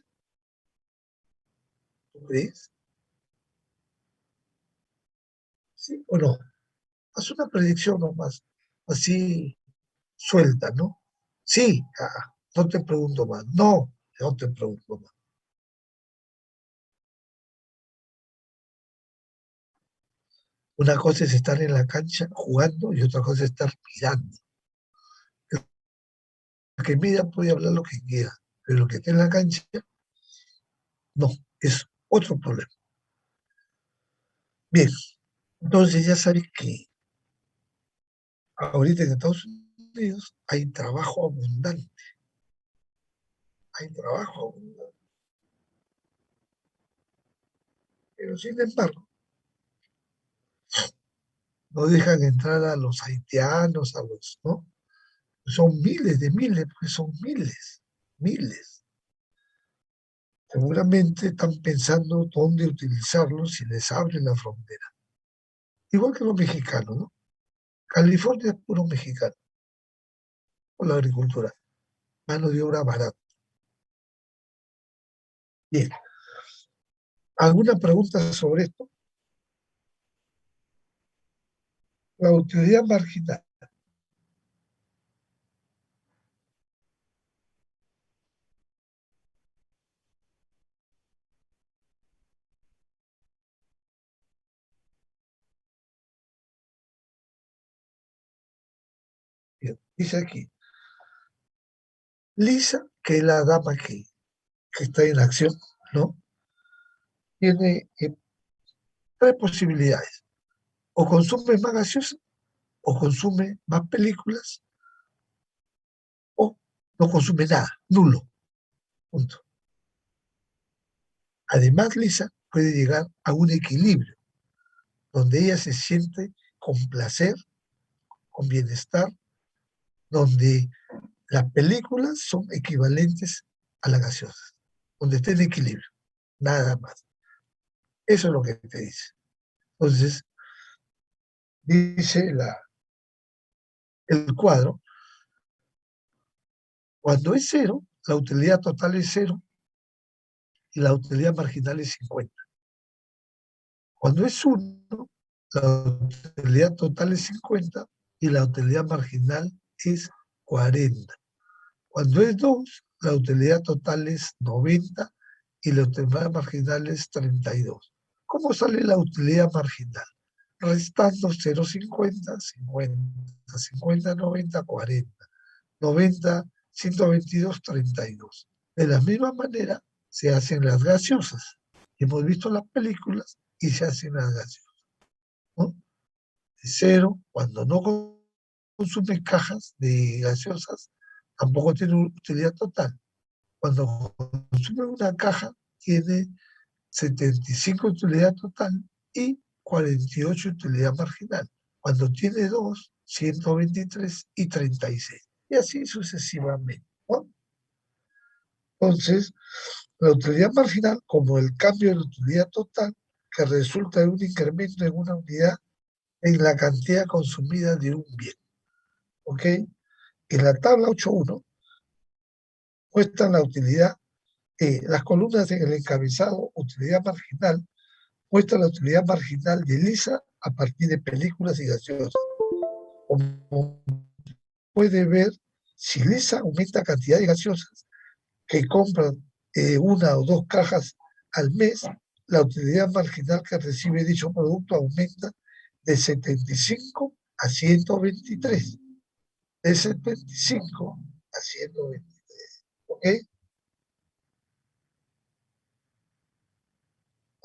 ¿Tú crees? ¿Sí o no? Haz una predicción nomás, así suelta, ¿no? Sí, no te pregunto más. No, no te pregunto más. Una cosa es estar en la cancha jugando y otra cosa es estar mirando. El que mira puede hablar lo que quiera, pero el que está en la cancha, no, es otro problema. Bien, entonces ya sabes que ahorita en Estados Unidos hay trabajo abundante, hay trabajo abundante. Pero sin embargo, no dejan entrar a los haitianos, a los, ¿no? Son miles de miles, pues son miles, miles. Seguramente están pensando dónde utilizarlos si les abren la frontera. Igual que los mexicanos, ¿no? California es puro mexicano, por la agricultura, mano de obra barata. Bien, ¿alguna pregunta sobre esto? La utilidad marginal. Bien, dice aquí, Lisa, que es la dama que está en acción, ¿no? Tiene tres posibilidades. O consume más gaseosa, o consume más películas, o no consume nada, nulo, punto. Además, Lisa puede llegar a un equilibrio donde ella se siente con placer, con bienestar, donde las películas son equivalentes a las gaseosas, donde está en equilibrio, nada más. Eso es lo que te dice. Entonces, dice el cuadro, cuando es cero, la utilidad total es cero y la utilidad marginal es 50. Cuando es 1, la utilidad total es 50 y la utilidad marginal es 40. Cuando es 2, la utilidad total es 90 y la utilidad marginal es 32. ¿Cómo sale la utilidad marginal? Restando 0,50, 50, 50, 90, 40. 90, 122, 32. De la misma manera se hacen las gaseosas. Hemos visto las películas y se hacen las gaseosas, ¿no? cero. Cuando no consume cajas de gaseosas, tampoco tiene utilidad total. Cuando consume una caja, tiene 75 utilidad total y 48 utilidad marginal. Cuando tiene dos, 123 y 36. Y así sucesivamente, ¿no? Entonces, la utilidad marginal, como el cambio de la utilidad total, que resulta de un incremento en una unidad en la cantidad consumida de un bien. ¿Ok? En la tabla 8.1 muestran la utilidad, las columnas en el encabezado, utilidad marginal, muestra la utilidad marginal de Lisa a partir de películas y gaseosas. Como puede ver, si Lisa aumenta cantidad de gaseosas que compran una o dos cajas al mes, la utilidad marginal que recibe dicho producto aumenta de 75 a 123. De 75 a 123. ¿Ok?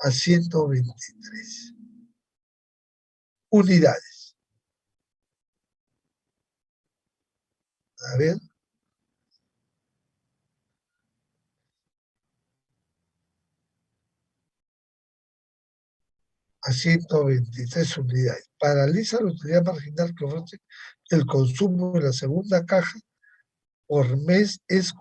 A 123 unidades. A ver, a 123 unidades. Paraliza la utilidad marginal que ofrece el consumo de la segunda caja por mes es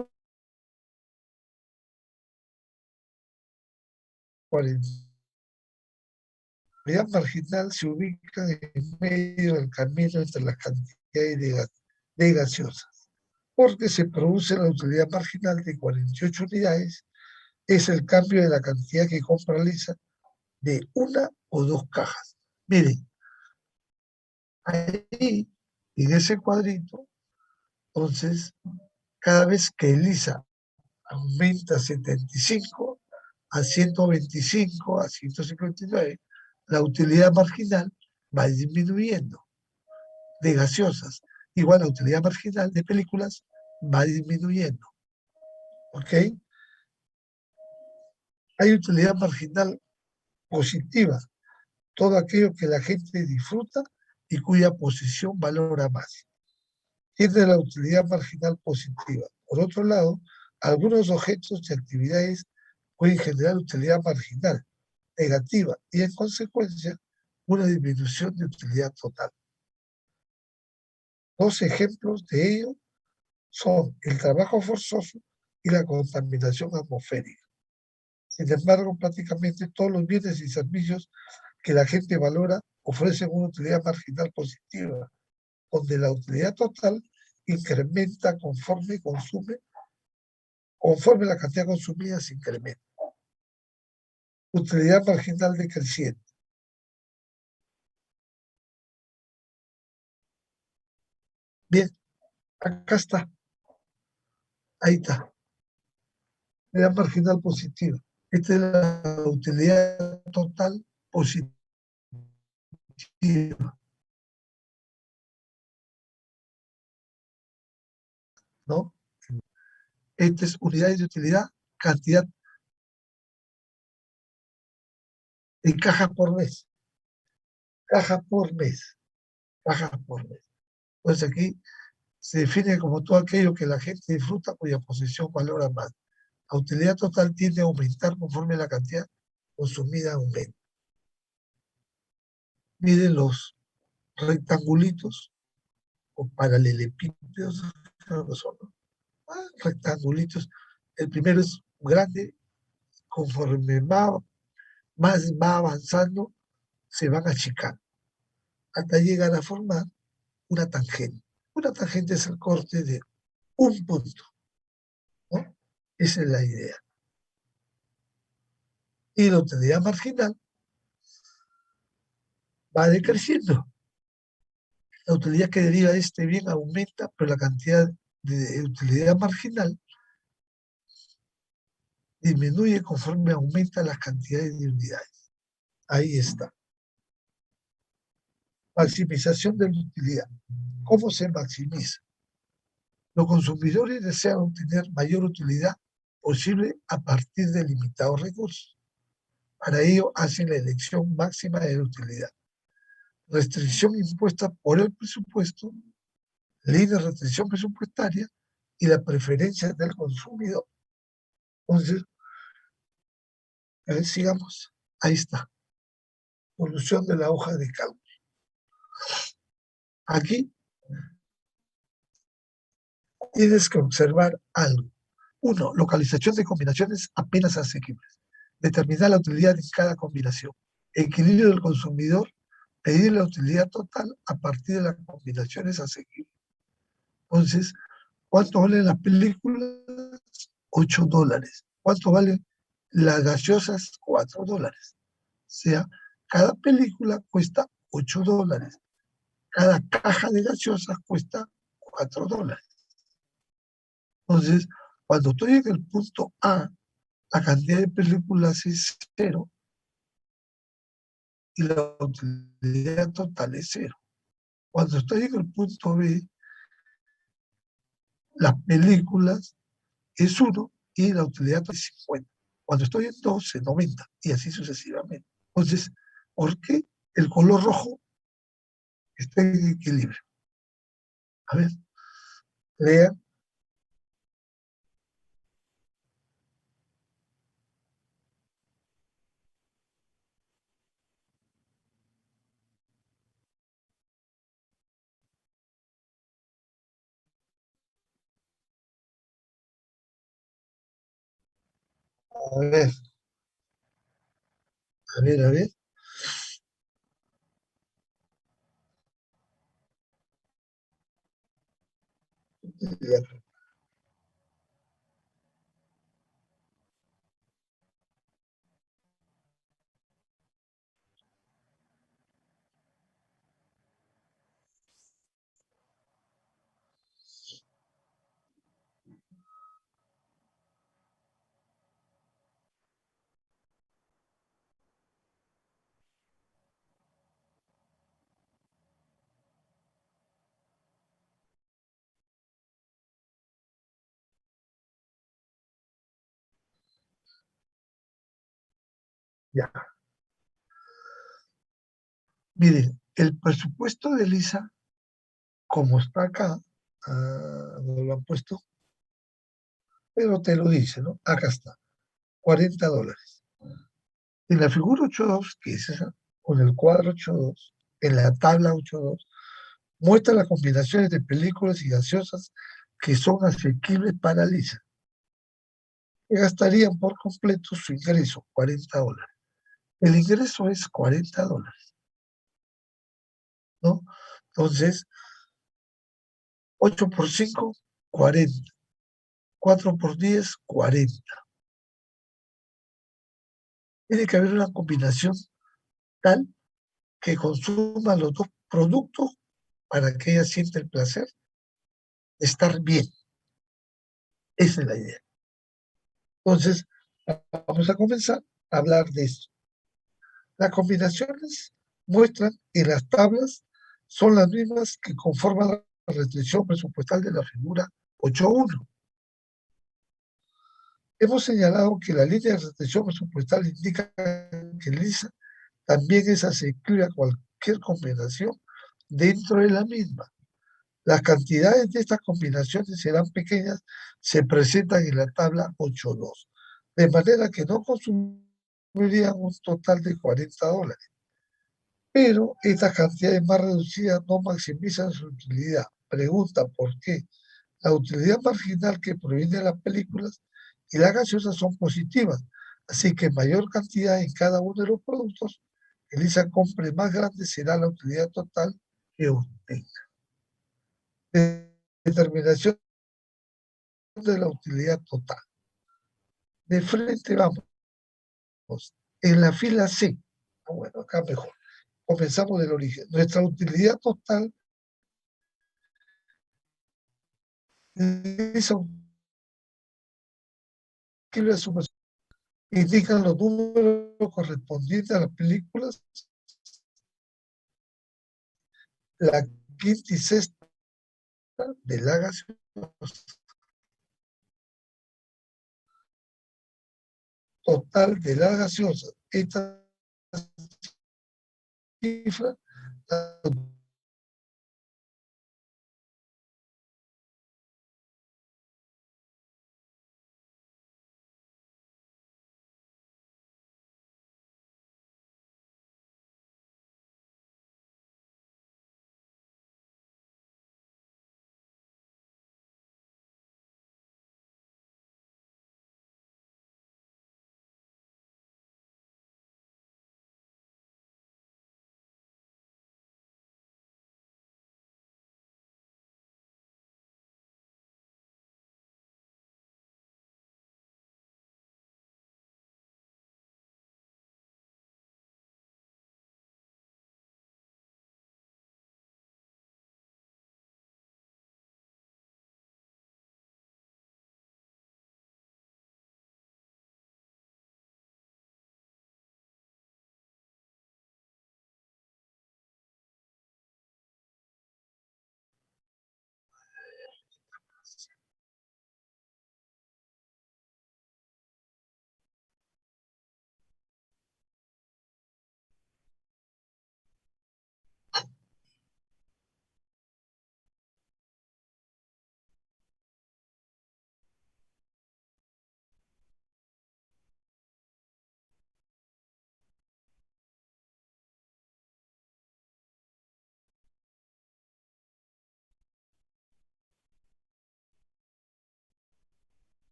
40. La utilidad marginal se ubica en medio del camino entre las cantidades de gaseosas, porque se produce la utilidad marginal de 48 unidades, es el cambio de la cantidad que compra Lisa de una o dos cajas. Miren, ahí en ese cuadrito, entonces, cada vez que Lisa aumenta 75 a 125 a 159, la utilidad marginal va disminuyendo de gaseosas. Igual la utilidad marginal de películas va disminuyendo. ¿Ok? Hay utilidad marginal positiva, todo aquello que la gente disfruta y cuya posición valora más. Tiene la utilidad marginal positiva. Por otro lado, algunos objetos y actividades pueden generar utilidad marginal negativa y, en consecuencia, una disminución de utilidad total. Dos ejemplos de ello son el trabajo forzoso y la contaminación atmosférica. Sin embargo, prácticamente todos los bienes y servicios que la gente valora ofrecen una utilidad marginal positiva, donde la utilidad total incrementa conforme la cantidad consumida se incrementa. Utilidad marginal decreciente. Bien, acá está. Ahí está. Utilidad marginal positiva. Esta es la utilidad total positiva, ¿no? Esta es unidades de utilidad, cantidad en cajas por mes. Cajas por mes. Cajas por mes. Entonces aquí se define como todo aquello que la gente disfruta cuya posesión valora más. La utilidad total tiende a aumentar conforme la cantidad consumida aumenta. Miren los rectangulitos o paralelepípedos, creo que son, ¿no? Rectangulitos. El primero es grande, conforme más va avanzando, se van achicando, hasta llegar a formar una tangente. Una tangente es el corte de un punto, ¿no? Esa es la idea. Y la utilidad marginal va decreciendo. La utilidad que deriva de este bien aumenta, pero la cantidad de utilidad marginal disminuye conforme aumenta las cantidades de unidades. Ahí está. Maximización de la utilidad. ¿Cómo se maximiza? Los consumidores desean obtener mayor utilidad posible a partir de limitados recursos. Para ello hacen la elección máxima de la utilidad. restricción impuesta por el presupuesto, ley de restricción presupuestaria y la preferencia del consumidor. Entonces, a ver, sigamos. Ahí está. Solución de la hoja de cálculo. Aquí tienes que observar algo. Uno, localización de combinaciones apenas asequibles. Determinar la utilidad en cada combinación. Equilibrio del consumidor. Pedir la utilidad total a partir de las combinaciones asequibles. Entonces, ¿cuánto valen las películas? $8. ¿Cuánto valen las gaseosas? $4. O sea, cada película cuesta $8. Cada caja de gaseosas cuesta $4. Entonces, cuando estoy en el punto A, la cantidad de películas es 0 y la utilidad total es 0. Cuando estoy en el punto B, las películas es 1 y la utilidad total es 50. Cuando estoy en 2 es 90 y así sucesivamente. Entonces, ¿por qué el color rojo está en equilibrio? A ver, lean. A ver, a ver, a ver. Ya. Miren, el presupuesto de Lisa, como está acá, no lo han puesto, pero te lo dice, ¿no? Acá está, $40. En la figura 8.2, que es esa, con el cuadro 8.2, en la tabla 8.2, muestra las combinaciones de películas y gaseosas que son asequibles para Lisa, que gastarían por completo su ingreso, $40. El ingreso es $40, ¿no? Entonces, 8 por 5, 40. 4 por 10, 40. Tiene que haber una combinación tal que consuma los dos productos para que ella sienta el placer de estar bien. Esa es la idea. Entonces, vamos a comenzar a hablar de esto. Las combinaciones muestran en las tablas son las mismas que conforman la restricción presupuestal de la figura 8.1. Hemos señalado que la línea de restricción presupuestal indica que Lisa también es asequible a cualquier combinación dentro de la misma. Las cantidades de estas combinaciones serán pequeñas, se presentan en la tabla 8.2, de manera que no consumirían un total de $40. Pero estas cantidades más reducidas no maximizan su utilidad. Pregunta por qué. La utilidad marginal que proviene de las películas y las gaseosas son positivas, así que mayor cantidad en cada uno de los productos que Lisa compre, más grande será la utilidad total que obtenga. Determinación de la utilidad total. De frente vamos. En la fila C. Bueno, acá mejor. Comenzamos del origen. Nuestra utilidad total es indican los números correspondientes a las películas, la quinta y sexta de la gaseosa. Total de la gaseosa. Esta cifra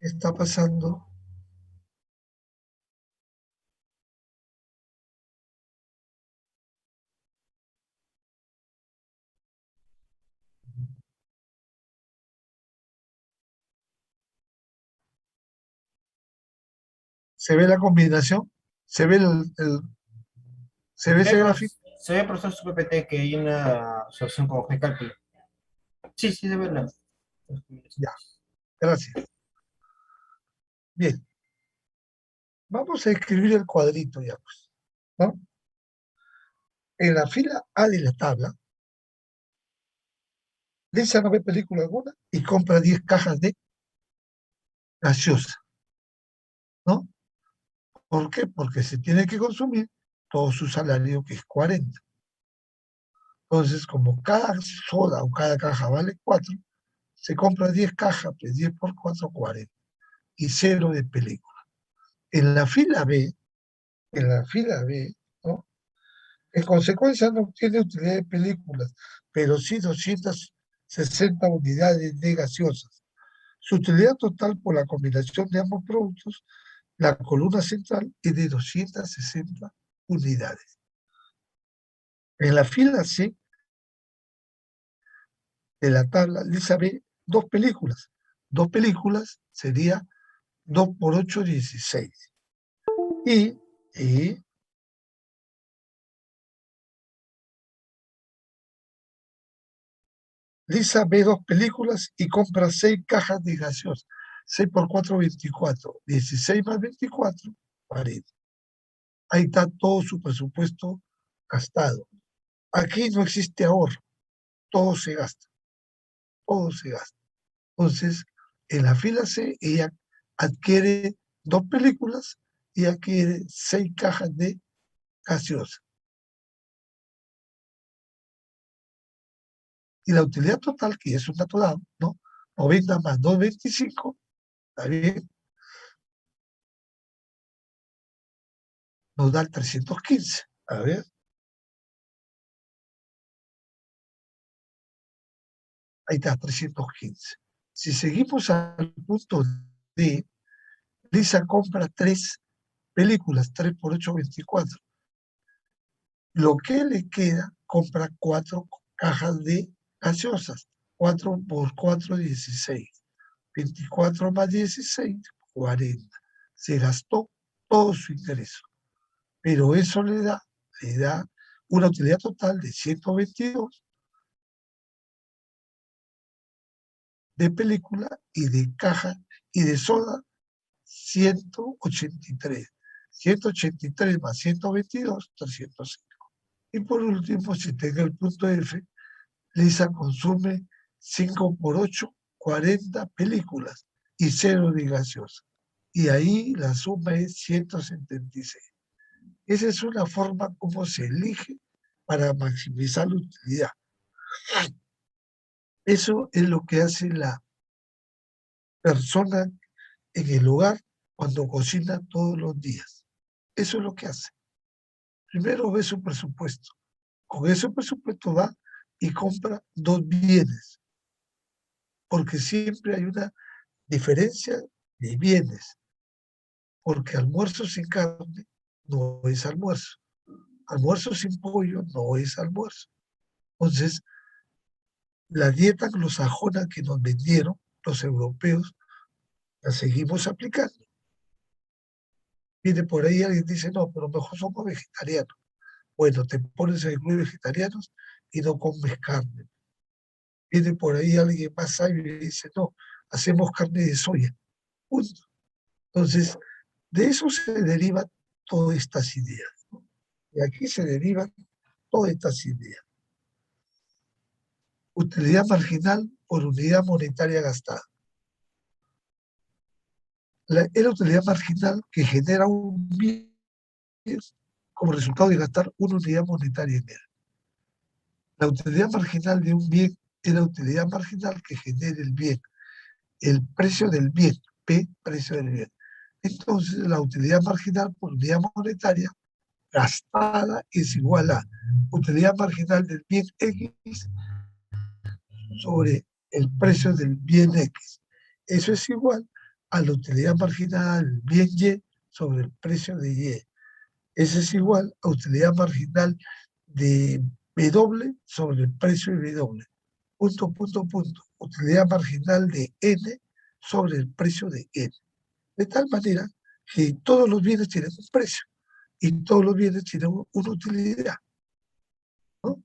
¿Qué está pasando? ¿Se ve la combinación? ¿Se ve se ve ese gráfico? Se ve, profesor, su PPT que hay una solución como de cálculo. Sí, sí, se ve las Ya, combinaciones. gracias. Bien, vamos a escribir el cuadrito ya, pues, ¿no? En la fila A de la tabla, Lisa no ve película alguna y compra 10 cajas de gaseosa, ¿no? ¿Por qué? Porque se tiene que consumir todo su salario, que es 40. Entonces, como cada soda o cada caja vale 4, se compra 10 cajas, pues 10 por 4, 40. Y cero de película. En la fila B, ¿no? En consecuencia no tiene utilidad de películas, pero sí 260 unidades de gaseosas. Su utilidad total por la combinación de ambos productos, la columna central, es de 260 unidades. En la fila C de la tabla, Lisa ve dos películas. Dos películas sería 2 por 8, 16. Y Lisa ve dos películas y compra 6 cajas de gaseosa. 6 por 4, 24. 16 más 24, 40. Ahí está todo su presupuesto gastado. Aquí no existe ahorro. Todo se gasta. Todo se gasta. Entonces, en la fila C, ella adquiere dos películas y adquiere 6 cajas de gaseosa. Y la utilidad total, que es un dato dado, ¿no? 90 más 225, ¿está bien? Nos da el 315. A ver, ahí está, 315. Si seguimos al punto D, Lisa compra 3 películas, 3 por 8, 24. Lo que le queda, compra 4 cajas de gaseosas. 4 por 4, 16. 24 más 16, 40. Se gastó todo su ingreso. Pero eso le da una utilidad total de 122 de película y de caja y de soda 183. 183 más 122, 305. Y por último, si tenga el punto F, Lisa consume 5 por 8, 40 películas y cero de gaseosa. Y ahí la suma es 176. Esa es una forma como se elige para maximizar la utilidad. Eso es lo que hace la persona en el hogar cuando cocina todos los días. Eso es lo que hace. Primero ve su presupuesto. Con ese presupuesto va y compra dos bienes, porque siempre hay una diferencia de bienes, porque almuerzo sin carne no es almuerzo, almuerzo sin pollo no es almuerzo. Entonces, la dieta anglosajona que nos vendieron los europeos, la seguimos aplicando. Viene por ahí alguien dice, no, pero mejor somos vegetarianos. Bueno, te pones a incluir vegetarianos y no comes carne. Viene por ahí alguien más sabio y dice, no, hacemos carne de soya. Punto. Entonces, de eso se derivan todas estas ideas, ¿no? Y aquí se derivan todas estas ideas. Utilidad marginal por unidad monetaria gastada. Es la utilidad marginal que genera un bien como resultado de gastar una unidad monetaria en él. La utilidad marginal de un bien es la utilidad marginal que genera el bien, el precio del bien, P, precio del bien. Entonces, la utilidad marginal por unidad monetaria gastada es igual a utilidad marginal del bien X sobre el precio del bien X. Eso es igual a la utilidad marginal del bien Y sobre el precio de Y. Eso es igual a utilidad marginal de W sobre el precio de W. Punto, punto, punto. Utilidad marginal de N sobre el precio de N. De tal manera que todos los bienes tienen un precio y todos los bienes tienen una utilidad, ¿no?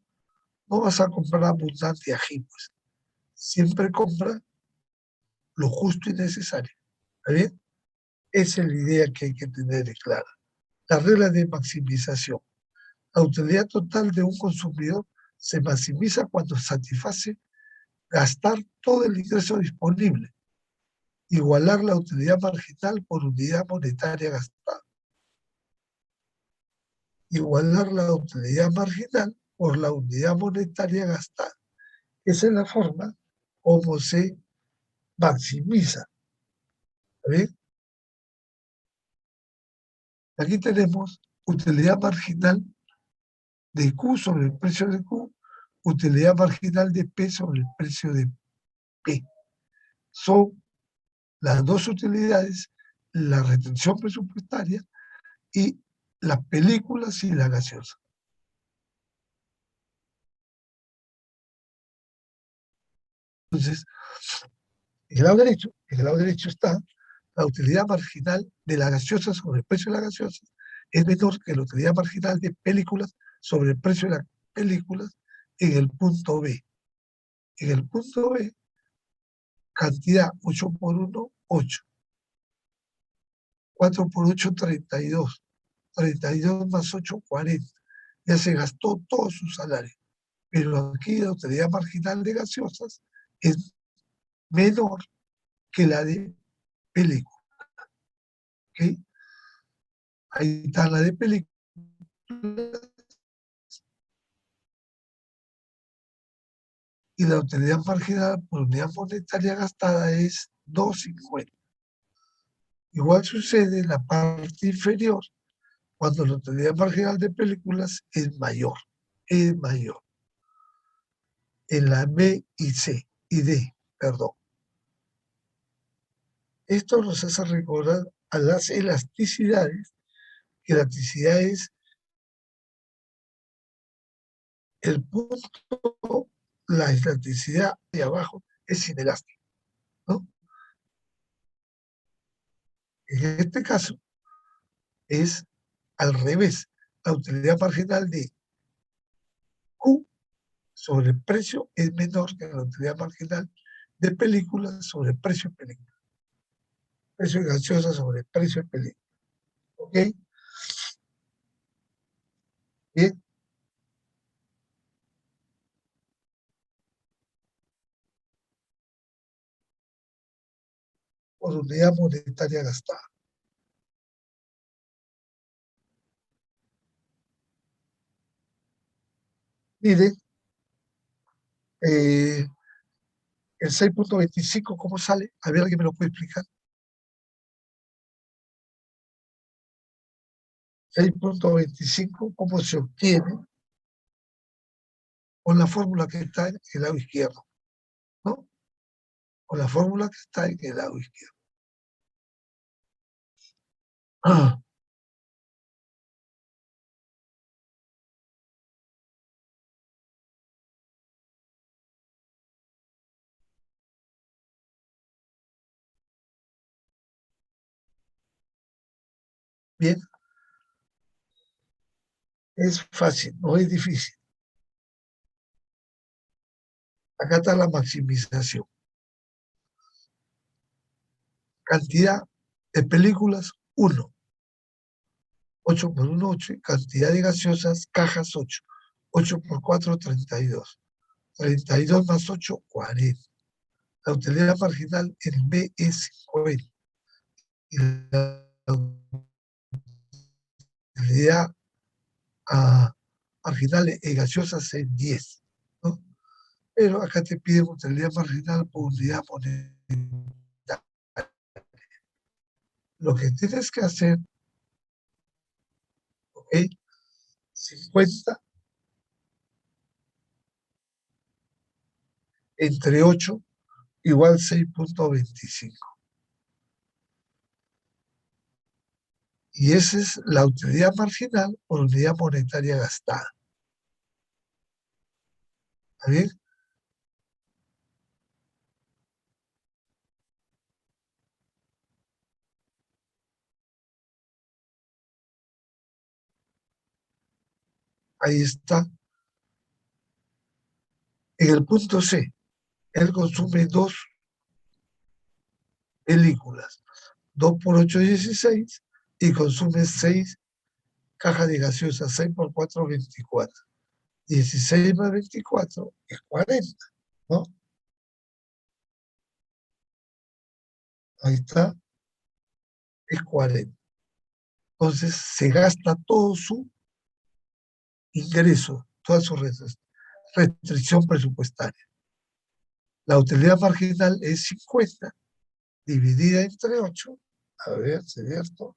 No vas a comprar abundante ají, pues. Siempre compra lo justo y necesario. ¿Está bien? Esa es la idea que hay que tener clara. La regla de maximización. La utilidad total de un consumidor se maximiza cuando satisface gastar todo el ingreso disponible, igualar la utilidad marginal por unidad monetaria gastada. Igualar la utilidad marginal por la unidad monetaria gastada. Esa es la forma como se maximiza. ¿Bien? Aquí tenemos utilidad marginal de Q sobre el precio de Q, utilidad marginal de P sobre el precio de P. Son las dos utilidades, la retención presupuestaria y las películas y la gaseosa. Entonces, en el lado derecho está la utilidad marginal de la gaseosa sobre el precio de la gaseosa es menor que la utilidad marginal de películas sobre el precio de las películas en el punto B. En el punto B, cantidad 8 por 1, 8. 4 por 8, 32. 32 más 8, 40. Ya se gastó todo su salario. Pero aquí la utilidad marginal de gaseosas es menor que la de película. ¿Okay? Ahí está la de película. Y la utilidad marginal por unidad monetaria gastada es 2,50. Igual sucede en la parte inferior cuando la utilidad marginal de películas es mayor. Es mayor. En la B y C y D, perdón. Esto nos hace recordar a las elasticidades, que la elasticidad es el punto, la elasticidad de abajo es inelástica, ¿no? En este caso es al revés. La utilidad marginal de Q sobre el precio es menor que la utilidad marginal de película sobre el precio de película. Precio de gaseosa sobre el precio de película. ¿Ok? Bien. Por unidad monetaria gastada. Mire, el 6.25, ¿cómo sale? A ver, ¿alguien me lo puede explicar? 6.25, ¿cómo se obtiene? Con la fórmula que está en el lado izquierdo, ¿no? Con la fórmula que está en el lado izquierdo. Ah, bien, es fácil, no es difícil. Acá está la maximización. Cantidad de películas, 1. 8 por 1, 8. Cantidad de gaseosas, cajas, 8. 8 por 4, 32. 32 más 8, 40. La utilidad marginal en B es 50. Y la utilidad marginal en gaseosas es 10, ¿no? Pero acá te piden utilidad marginal por unidad monetaria. Lo que tienes que hacer, ¿ok? 50 entre 8 igual 6.25. Y esa es la utilidad marginal por unidad monetaria gastada. ¿Está bien? Ahí está. En el punto C, él consume 2 películas, 2 por 8, 16, y consume 6 cajas de gaseosa, 6 por 4, 24. 16 más 24 es 40, ¿no? Ahí está, es 40. Entonces se gasta todo su ingreso, toda su restricción presupuestaria. La utilidad marginal es 50 dividida entre 8, a ver, ¿cierto?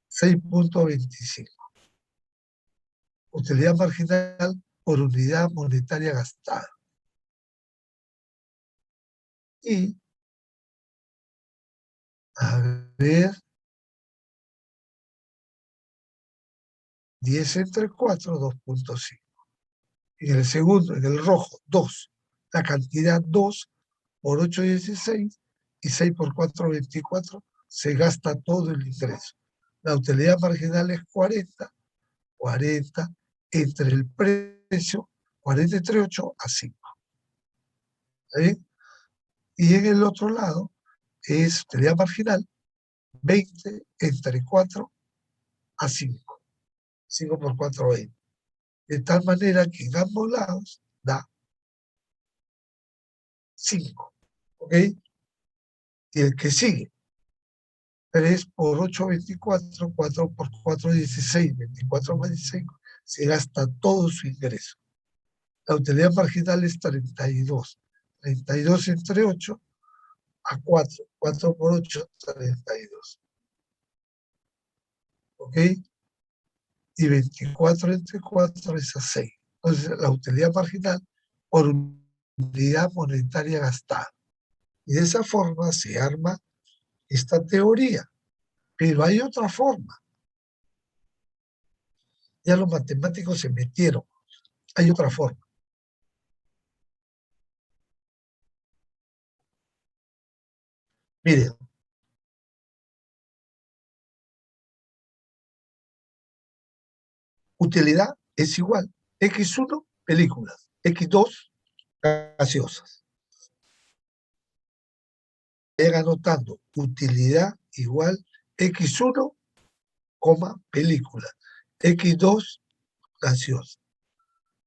6.25. Utilidad marginal por unidad monetaria gastada. Y, a ver, 10 entre 4, 2.5. En el segundo, en el rojo, 2. La cantidad 2 por 8, 16 y 6 por 4, 24. Se gasta todo el ingreso. La utilidad marginal es 40. 40 entre el precio, 40 entre 8 a 5. ¿Está bien? Y en el otro lado es utilidad marginal, 20 entre 4 a 5. 5 por 4, 20. De tal manera que en ambos lados da 5. ¿Ok? Y el que sigue, 3 por 8, 24, 4 por 4, 16, 24 más 16, se gasta todo su ingreso. La utilidad marginal es 32. 32 entre 8 a 4. 4 por 8, 32. ¿Ok? Y 24 entre 4 es a 6. Entonces, la utilidad marginal por unidad monetaria gastada. Y de esa forma se arma esta teoría. Pero hay otra forma. Ya los matemáticos se metieron. Hay otra forma. Miren, utilidad es igual. X1, películas. X2, gaseosas. Vayan anotando. Utilidad igual X1, película. X2, gaseosa.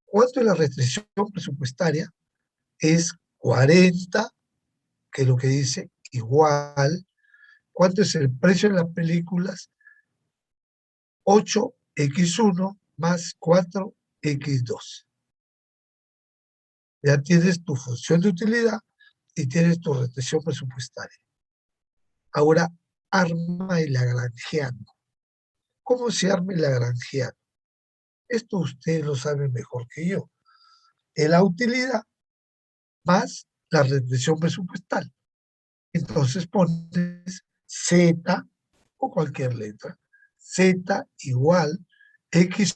¿Cuánto es la restricción presupuestaria? Es 40, que es lo que dice igual. ¿Cuánto es el precio de las películas? 8x1 más 4x2. Ya tienes tu función de utilidad y tienes tu retención presupuestaria. Ahora, arma el lagrangiano. ¿Cómo se arma el lagrangiano? Esto usted lo sabe mejor que yo. Es la utilidad más la retención presupuestal. Entonces pones Z o cualquier letra. Z igual x1,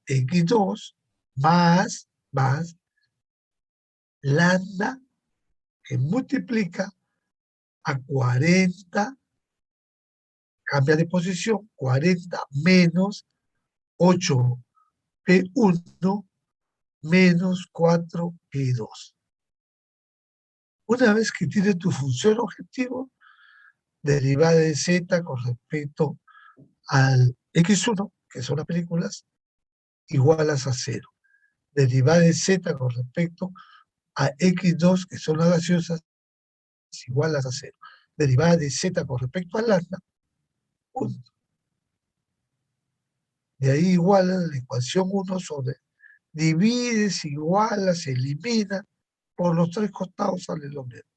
x2 más lambda que multiplica a 40, cambia de posición, 40 menos 8p1 menos 4p2. Una vez que tienes tu función objetivo, derivada de z con respecto al x1, que son las películas, igualas a 0. Derivada de z con respecto a x2, que son las gaseosas, igualas a 0. Derivada de z con respecto al lambda, 1. De ahí iguala la ecuación 1 sobre divides, igualas, elimina, por los tres costados sale lo mismo.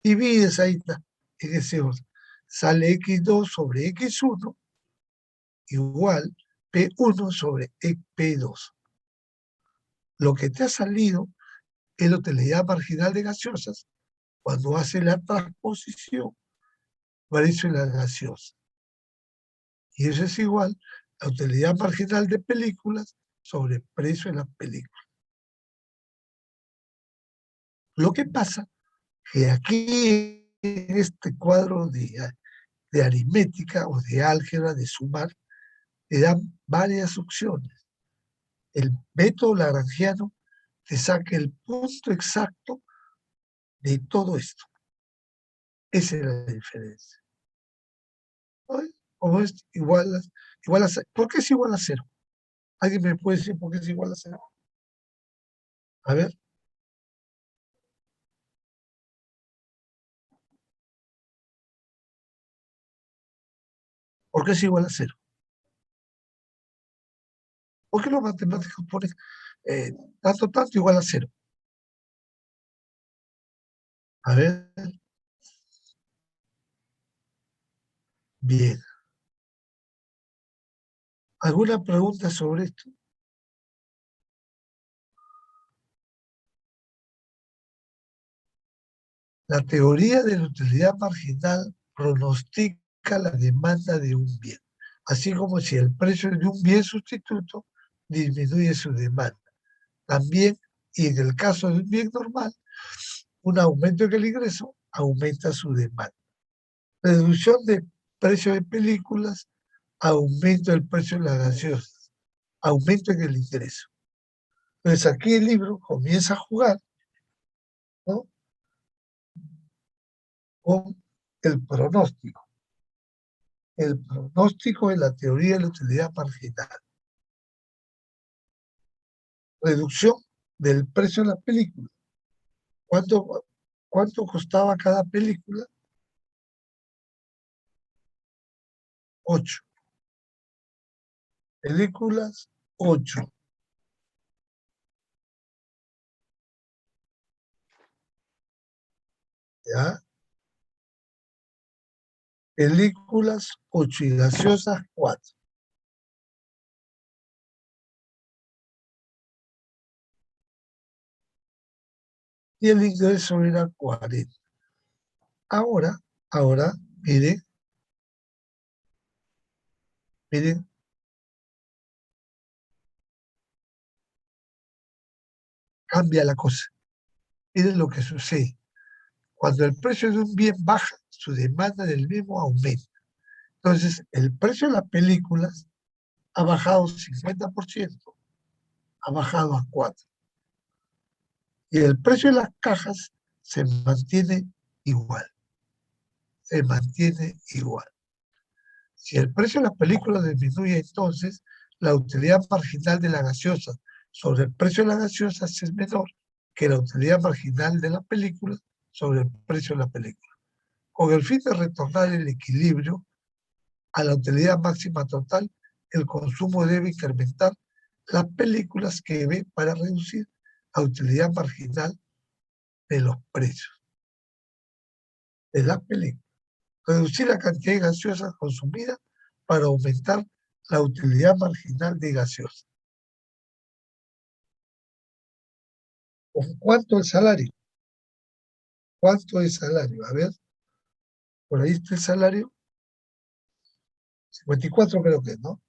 Divides, ahí está, en ese orden. Sale x2 sobre x1 igual p1 sobre p2. Lo que te ha salido es la utilidad marginal de gaseosas cuando hace la transposición precio en la gaseosa. Y eso es igual a la utilidad marginal de películas sobre precio en las películas. Lo que pasa que aquí en este cuadro de aritmética o de álgebra, de sumar, te dan varias opciones. El método lagrangiano te saca el punto exacto de todo esto. Esa es la diferencia. ¿No? Como es igual a 0. ¿Por qué es igual a 0? ¿Alguien me puede decir por qué es igual a 0? A ver. ¿Por qué es igual a 0? ¿Por qué los matemáticos ponen tanto igual a 0? A ver. Bien. ¿Alguna pregunta sobre esto? La teoría de la utilidad marginal pronostica la demanda de un bien, así como si el precio de un bien sustituto disminuye su demanda. También, y en el caso de un bien normal, un aumento en el ingreso aumenta su demanda. Reducción de precio de películas, aumento del precio de las gaseosas, aumento en el ingreso. Entonces aquí el libro comienza a jugar, ¿no?, con el pronóstico. El pronóstico de la teoría de la utilidad marginal. Reducción del precio de la película. ¿Cuánto costaba cada película? 8. Películas, 8. ¿Ya? Películas, 8 y gaseosas, 4. Y el ingreso era 40. Ahora, miren, cambia la cosa. Miren lo que sucede. Cuando el precio de un bien baja, su demanda del mismo aumenta. Entonces, el precio de las películas ha bajado 50%, ha bajado a 4. Y el precio de las cajas se mantiene igual. Se mantiene igual. Si el precio de las películas disminuye, entonces la utilidad marginal de la gaseosa sobre el precio de las gaseosas es menor que la utilidad marginal de la película sobre el precio de la película. Con el fin de retornar el equilibrio a la utilidad máxima total, el consumo debe incrementar las películas que ve para reducir la utilidad marginal de los precios de las películas. Reducir la cantidad de gaseosas consumidas para aumentar la utilidad marginal de gaseosas. ¿Con cuánto el salario? ¿Cuánto es salario? A ver, por ahí está el salario. 54 creo que es, ¿no?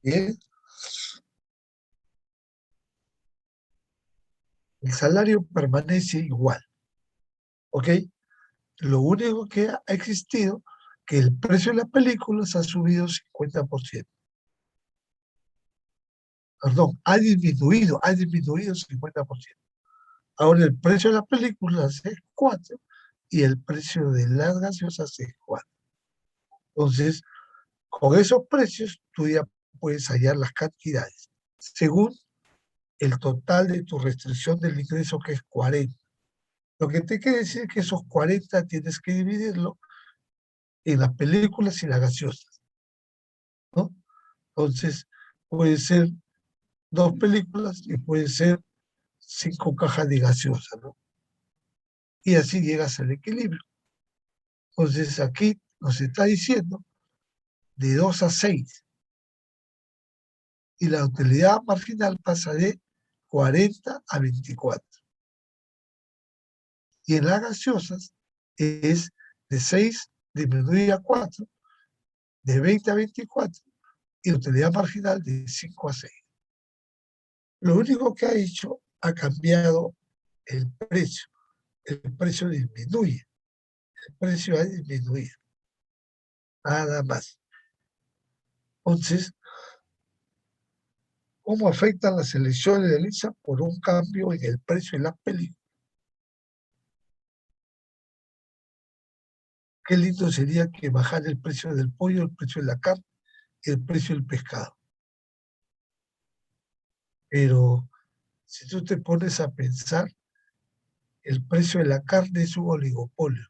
Bien. El salario permanece igual, ¿ok? Lo único que ha existido que el precio de las películas ha subido 50%. Perdón, ha disminuido 50%. Ahora el precio de las películas es 4 y el precio de las gaseosas es 4. Entonces, con esos precios tú ya puedes hallar las cantidades según el total de tu restricción del ingreso, que es 40. Lo que te quiere decir que esos 40 tienes que dividirlo en las películas y las gaseosas, ¿no? Entonces, puede ser 2 películas y puede ser 5 cajas de gaseosa, ¿no? Y así llegas al equilibrio. Entonces, aquí nos está diciendo de 2 a 6 y la utilidad marginal pasa de 40 a 24. Y en las gaseosas es de 6 disminuir a 4, de 20 a 24 y la utilidad marginal de 5 a 6. Lo único que ha hecho, ha cambiado el precio. El precio disminuye. El precio ha disminuido. Nada más. Entonces, ¿cómo afectan las elecciones de Lisa por un cambio en el precio de las películas? Qué lindo sería que bajara el precio del pollo, el precio de la carne y el precio del pescado. Pero si tú te pones a pensar, el precio de la carne es un oligopolio,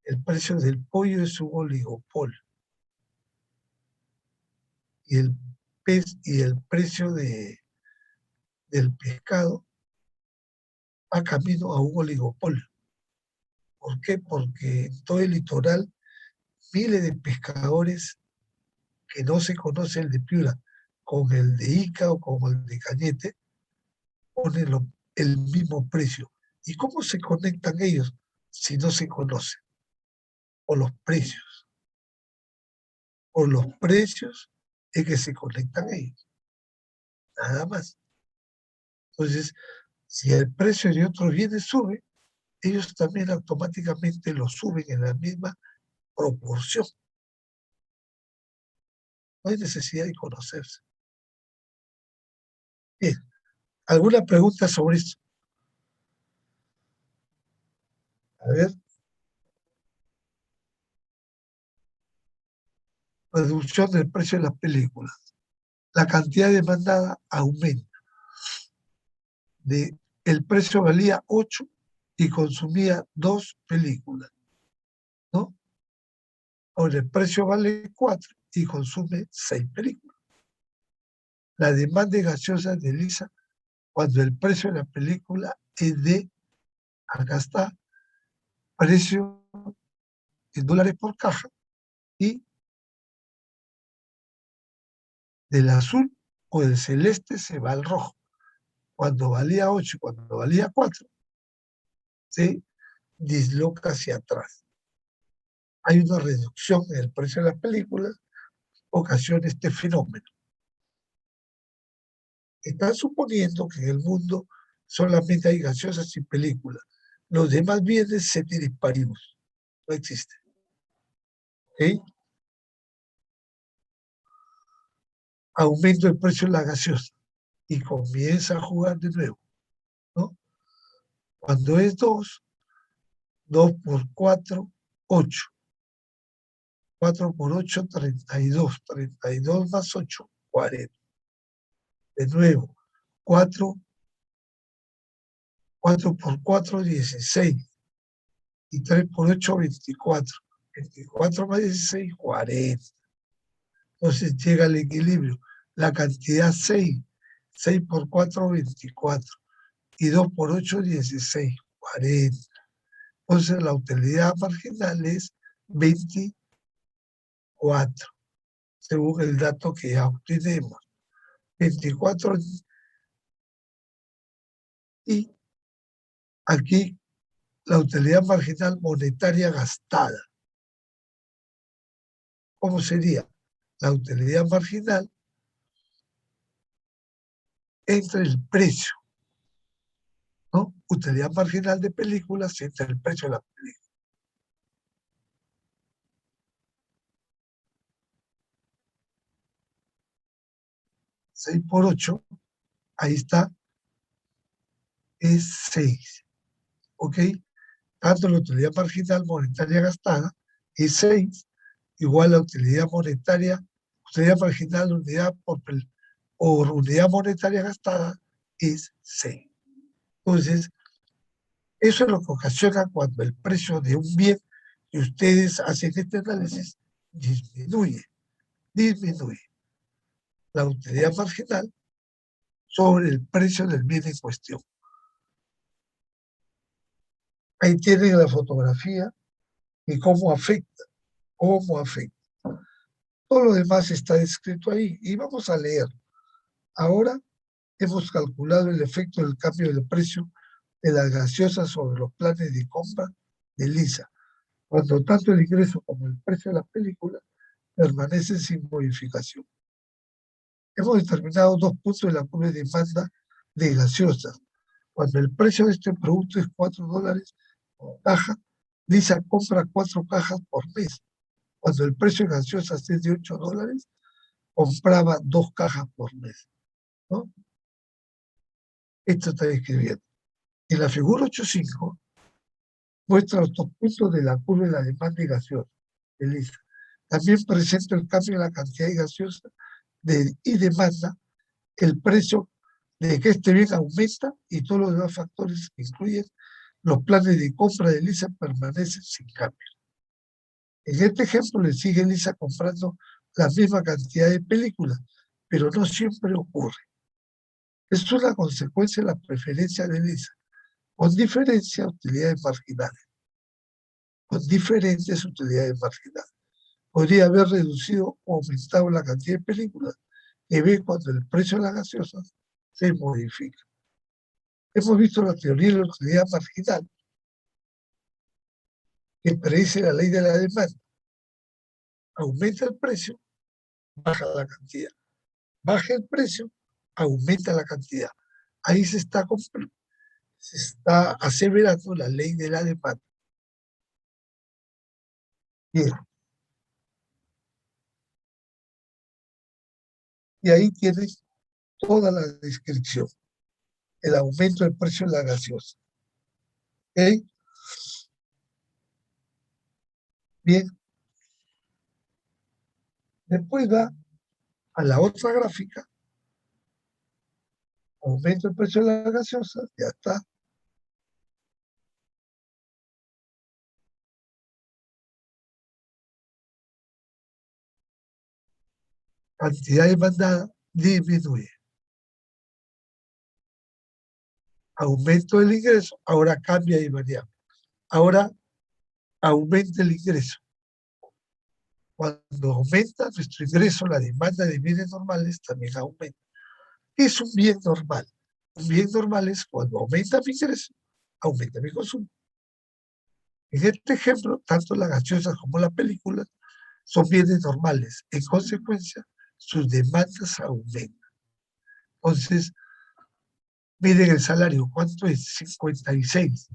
el precio del pollo es un oligopolio, y el precio del pescado va camino a un oligopolio. ¿Por qué? Porque en todo el litoral, miles de pescadores que no se conoce el de Piura con el de Ica o con el de Cañete, ponen el mismo precio. ¿Y cómo se conectan ellos si no se conocen? Por los precios. Por los precios es que se conectan ellos. Nada más. Entonces, si el precio de otros bienes sube, ellos también automáticamente lo suben en la misma proporción. No hay necesidad de conocerse. Bien, ¿alguna pregunta sobre esto? A ver. Reducción del precio de las películas. La cantidad demandada aumenta. El precio valía 8 y consumía 2 películas, ¿no? Ahora el precio vale 4 y consume 6 películas. La demanda de gaseosas desliza cuando el precio de la película es acá está, precio en dólares por caja, y del azul o del celeste se va al rojo. Cuando valía 8 y cuando valía 4, se disloca hacia atrás. Hay una reducción en el precio de las películas, ocasiona este fenómeno. Están suponiendo que en el mundo solamente hay gaseosas y películas. Los demás bienes se disparimos. No existen. ¿Ok? Aumento el precio de la gaseosa y comienza a jugar de nuevo, ¿no? Cuando es 2 por 4, 8. 4 por 8, 32. 32 más 8, 40. De nuevo, 4 por 4, 16. Y 3 por 8, 24. 24 más 16, 40. Entonces llega al equilibrio. La cantidad 6. 6 por 4, 24. Y 2 por 8, 16, 40. Entonces la utilidad marginal es 24, según el dato que ya obtenemos. 24, y aquí la utilidad marginal monetaria gastada. ¿Cómo sería? La utilidad marginal entre el precio, ¿no? Utilidad marginal de películas entre el precio de la película. Seis por 8, ahí está, es 6. ¿Ok? Tanto la utilidad marginal monetaria gastada es 6, igual a utilidad monetaria, utilidad marginal unidad por unidad monetaria gastada es 6. Entonces, eso es lo que ocasiona cuando el precio de un bien que ustedes hacen este análisis disminuye la utilidad marginal sobre el precio del bien en cuestión. Ahí tienen la fotografía y cómo afecta. Todo lo demás está descrito ahí y vamos a leer. Ahora hemos calculado el efecto del cambio del precio de las gaseosas sobre los planes de compra de Lisa, cuando tanto el ingreso como el precio de la película permanecen sin modificación. Hemos determinado 2 puntos de la curva de demanda de gaseosas. Cuando el precio de este producto es $4 por caja, Lisa compra 4 cajas por mes. Cuando el precio de gaseosas es de $8, compraba 2 cajas por mes, ¿no? Esto está escribiendo. Y la figura 8.5 muestra los 2 puntos de la curva de la demanda de gaseosa de Lisa. También presenta el cambio de la cantidad de gaseosa y demanda, el precio de que este bien aumenta y todos los demás factores que incluyen los planes de compra de Lisa permanecen sin cambio. En este ejemplo le sigue Lisa comprando la misma cantidad de películas, pero no siempre ocurre. Es una consecuencia de la preferencia de Lisa, con diferentes utilidades marginales. Podría haber reducido o aumentado la cantidad de películas que ve cuando el precio de las gaseosas se modifica. Hemos visto la teoría de la utilidad marginal que predice la ley de la demanda. Aumenta el precio, baja la cantidad. Baja el precio, aumenta la cantidad. Ahí se está aseverando la ley de la demanda. Bien. Y ahí tienes toda la descripción. El aumento del precio de la gaseosa. ¿Ok? Bien. Después va a la otra gráfica. Aumento el precio de la gaseosa. Ya está. Cantidad demandada disminuye. Aumento del ingreso, ahora cambia de variable. Ahora aumenta el ingreso. Cuando aumenta nuestro ingreso, la demanda de bienes normales también aumenta. ¿Qué es un bien normal? Un bien normal es cuando aumenta mi ingreso, aumenta mi consumo. En este ejemplo, tanto las gaseosas como la película son bienes normales. En consecuencia, sus demandas aumentan. Entonces, miren el salario, ¿cuánto es? 56.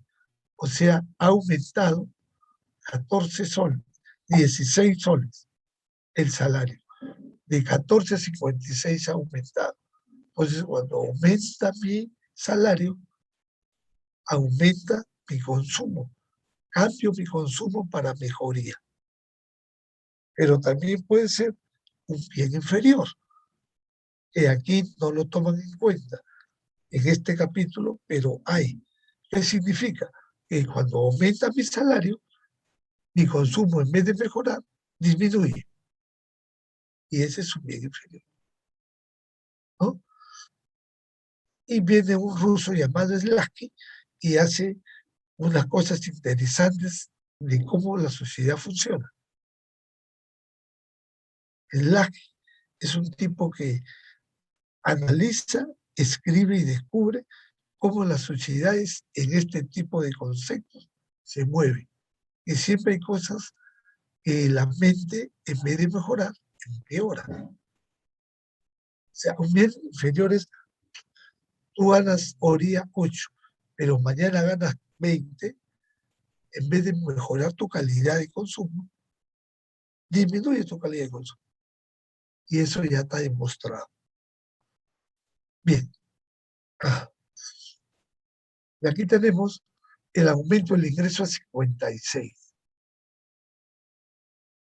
O sea, ha aumentado 14 soles, 16 soles el salario. De 14 a 56 ha aumentado. Entonces, cuando aumenta mi salario, aumenta mi consumo. Cambio mi consumo para mejoría. Pero también puede ser un bien inferior, que aquí no lo toman en cuenta en este capítulo, pero hay. ¿Qué significa? que cuando aumenta mi salario, mi consumo en vez de mejorar, disminuye. Y ese es un bien inferior, ¿no? Y viene un ruso llamado Slasky y hace unas cosas interesantes de cómo la sociedad funciona. Slasky es un tipo que analiza, escribe y descubre cómo las sociedades en este tipo de conceptos se mueven. Y siempre hay cosas que la mente, en vez de mejorar, empeora. O sea, un bien inferior es, tú ganas hoy día 8, pero mañana ganas 20, en vez de mejorar tu calidad de consumo, disminuye tu calidad de consumo. Y eso ya está demostrado. Bien. Y aquí tenemos el aumento del ingreso a 56.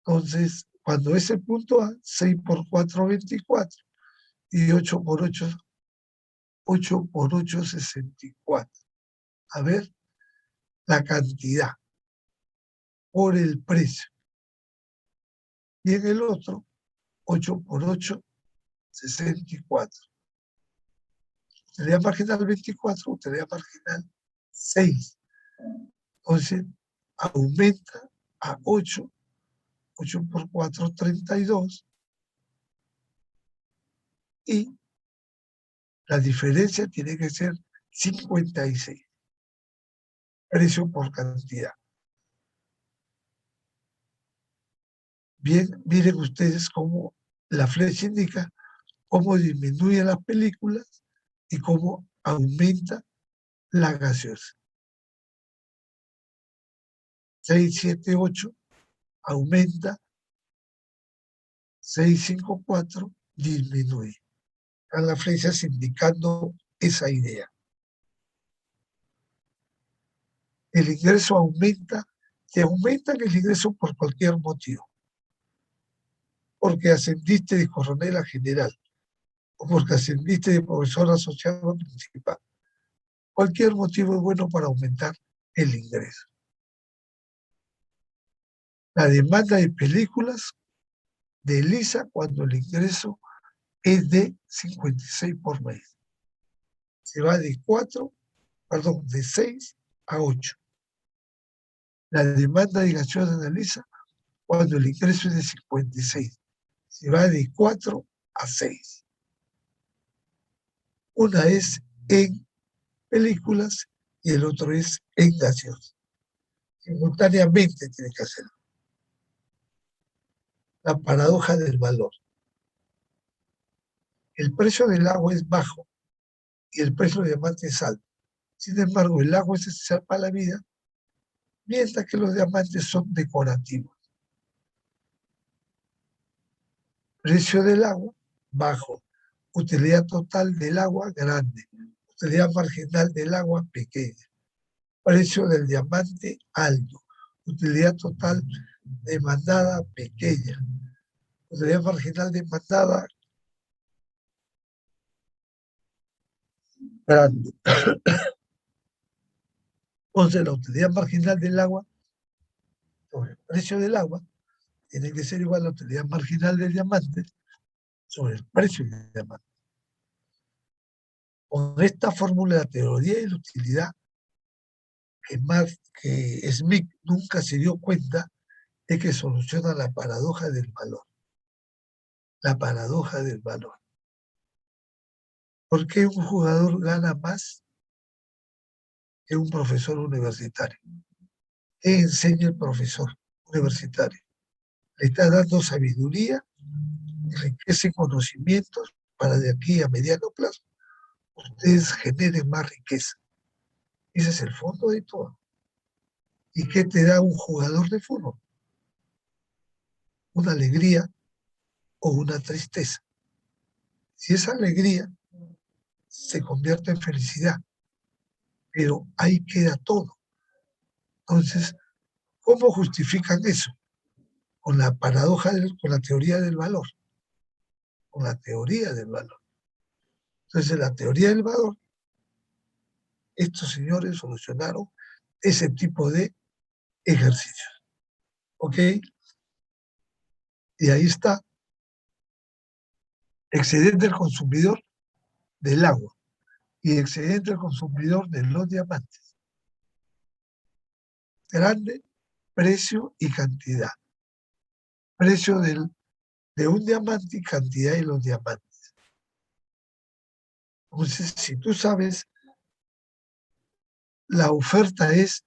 Entonces, cuando ese punto A, 6 por 4, 24, y 8 por 8, 64. A ver, la cantidad por el precio. Y en el otro, 8 por 8, 64. Utilidad marginal 24, utilidad marginal 6. Entonces, aumenta a 8, 8 por 4, 32. Y la diferencia tiene que ser 56. Precio por cantidad. Bien, miren ustedes cómo la flecha indica cómo disminuye las películas y cómo aumenta la gaseosa. 678 aumenta, 654 disminuye. Están las flechas indicando esa idea. El ingreso aumenta, te aumentan el ingreso por cualquier motivo. Porque ascendiste de coronel a general, o porque ascendiste de profesor asociado a principal. Cualquier motivo es bueno para aumentar el ingreso. La demanda de películas desliza cuando el ingreso es de 56 por mes. Se va de 6 a 8. La demanda de gaseosa analiza cuando el ingreso es de 56. Se va de 4 a 6. Una es en películas y el otro es en gaseosa. Simultáneamente tiene que hacerlo. La paradoja del valor. El precio del agua es bajo y el precio del diamante es alto. Sin embargo, el agua es esencial para la vida, mientras que los diamantes son decorativos. Precio del agua, bajo. Utilidad total del agua, grande. Utilidad marginal del agua, pequeña. Precio del diamante, alto. Utilidad total demandada, pequeña. Utilidad marginal demandada, grande. Entonces, la utilidad marginal del agua sobre el precio del agua tiene que ser igual a la utilidad marginal del diamante sobre el precio del diamante. Con esta fórmula de la teoría de la utilidad, que Smith nunca se dio cuenta de que soluciona la paradoja del valor. La paradoja del valor. ¿Por qué un jugador gana más que un profesor universitario? ¿Qué enseña el profesor universitario? Le está dando sabiduría, riqueza y conocimientos para de aquí a mediano plazo ustedes generen más riqueza. Ese es el fondo de todo. ¿Y qué te da un jugador de fútbol? Una alegría o una tristeza. Si esa alegría se convierte en felicidad, pero ahí queda todo. Entonces, ¿cómo justifican eso? Con la paradoja, con la teoría del valor. Con la teoría del valor. Entonces, la teoría del valor, estos señores solucionaron ese tipo de ejercicios. ¿Ok? Y ahí está, excedente del consumidor del agua y excedente del consumidor de los diamantes. Grande, precio y cantidad. Precio de un diamante y cantidad de los diamantes. Entonces, si tú sabes, la oferta es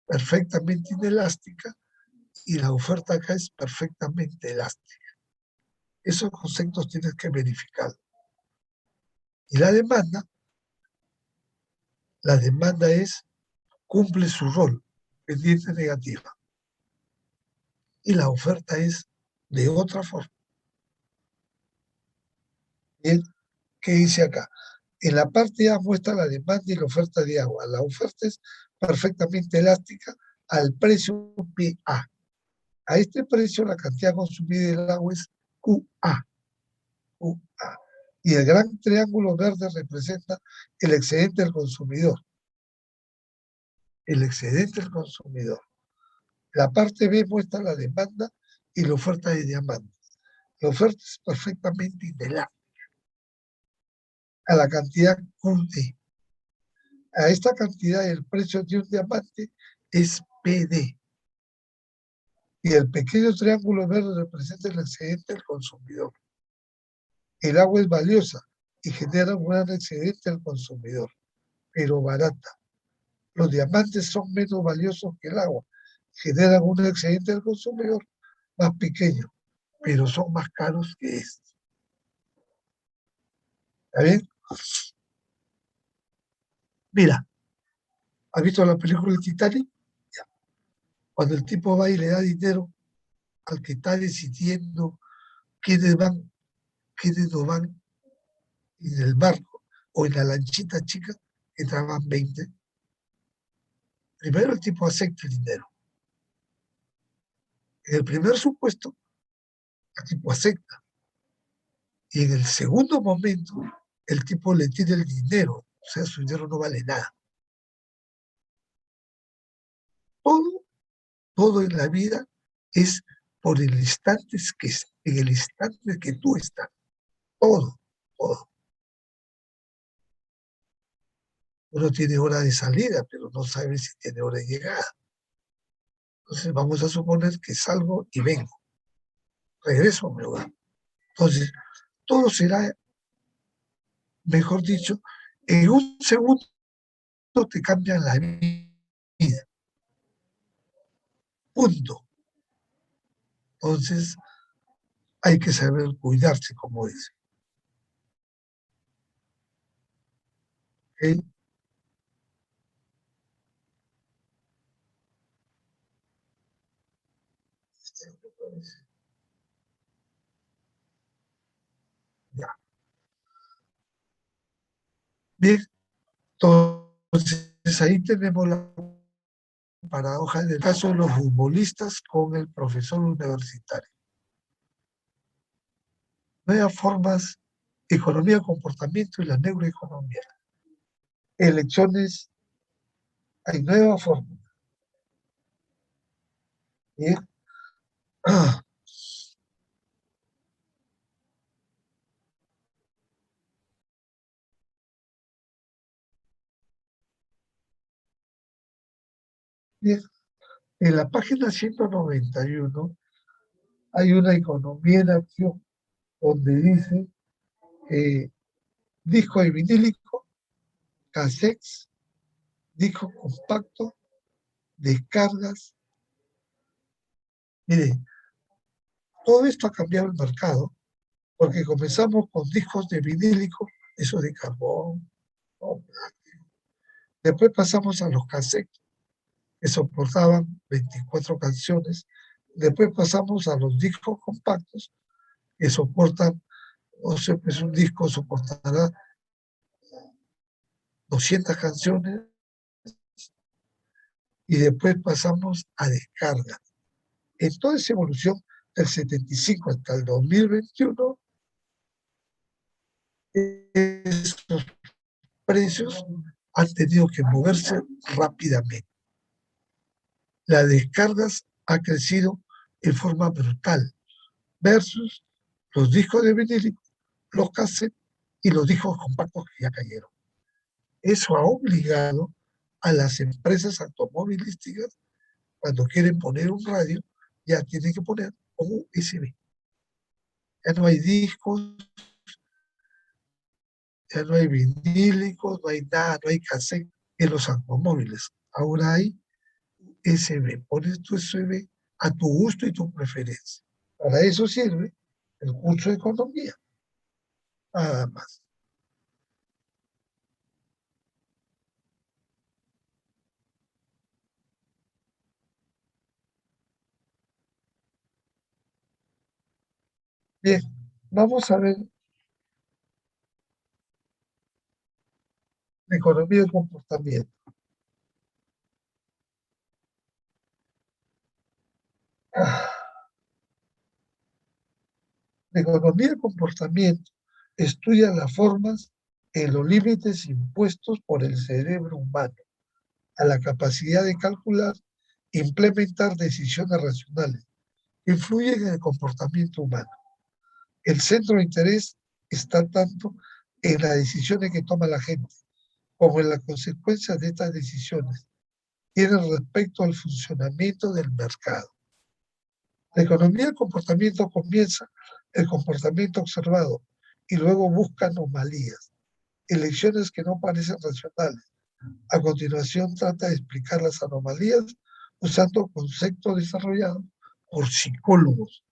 perfectamente inelástica y la oferta acá es perfectamente elástica. Esos conceptos tienes que verificar. Y la demanda cumple su rol, pendiente negativa. Y la oferta es de otra forma. Bien, ¿qué dice acá? En la parte A muestra la demanda y la oferta de agua. La oferta es perfectamente elástica al precio PA. A este precio la cantidad consumida del agua es QA. QA. Y el gran triángulo verde representa el excedente del consumidor. El excedente del consumidor. La parte B muestra la demanda y la oferta de diamantes. La oferta es perfectamente inelástica a la cantidad QD. A esta cantidad el precio de un diamante es PD. Y el pequeño triángulo verde representa el excedente del consumidor. El agua es valiosa y genera un gran excedente al consumidor, pero barata. Los diamantes son menos valiosos que el agua, generan un excedente al consumidor más pequeño, pero son más caros que este. ¿Está bien? Mira, ¿has visto la película Titanic? Ya. Cuando el tipo va y le da dinero al que está decidiendo quiénes no van en el barco o en la lanchita chica, que trabajan 20. Primero el tipo acepta el dinero. En el primer supuesto, el tipo acepta. Y en el segundo momento, el tipo le tira el dinero. O sea, su dinero no vale nada. Todo en la vida es por el instante en el instante que tú estás. Todo. Uno tiene hora de salida, pero no sabe si tiene hora de llegada. Entonces vamos a suponer que salgo y vengo. Regreso a mi hogar. Entonces, todo será, mejor dicho, en un segundo te cambian la vida. Punto. Entonces, hay que saber cuidarse, como dice. ¿Okay? Ya. Bien, entonces ahí tenemos la paradoja del caso de los futbolistas con el profesor universitario. Nuevas formas, economía, comportamiento y la neuroeconomía. Elecciones, hay nuevas formas. Bien. Bien. En la página 191 hay una economía en acción donde dice disco de vinílico, cassettes, disco compacto, descargas. Mire, todo esto ha cambiado el mercado porque comenzamos con discos de vinílico, eso de carbón, ¿no? Después pasamos a los cassettes, que soportaban 24 canciones. Después pasamos a los discos compactos, que soportan, no sé, pues un disco soportará 200 canciones. Y después pasamos a descarga. En toda esa evolución del 75 hasta el 2021, estos precios han tenido que moverse rápidamente. las descargas ha crecido en forma brutal, versus los discos de vinilo, los cassettes y los discos compactos que ya cayeron. Eso ha obligado a las empresas automovilísticas, cuando quieren poner un radio, ya tienen que poner un USB. Ya no hay discos, ya no hay vinílicos, no hay nada, no hay cassette en los automóviles. Ahora hay USB. Pones tu USB a tu gusto y tu preferencia. Para eso sirve el curso de economía. Nada más. Bien, vamos a ver la economía del comportamiento. La economía del comportamiento estudia las formas en los límites impuestos por el cerebro humano a la capacidad de calcular e implementar decisiones racionales que influyen en el comportamiento humano. El centro de interés está tanto en las decisiones que toma la gente como en las consecuencias de estas decisiones tienen respecto al funcionamiento del mercado. La economía del comportamiento comienza el comportamiento observado y luego busca anomalías, elecciones que no parecen racionales. A continuación trata de explicar las anomalías usando conceptos desarrollados por psicólogos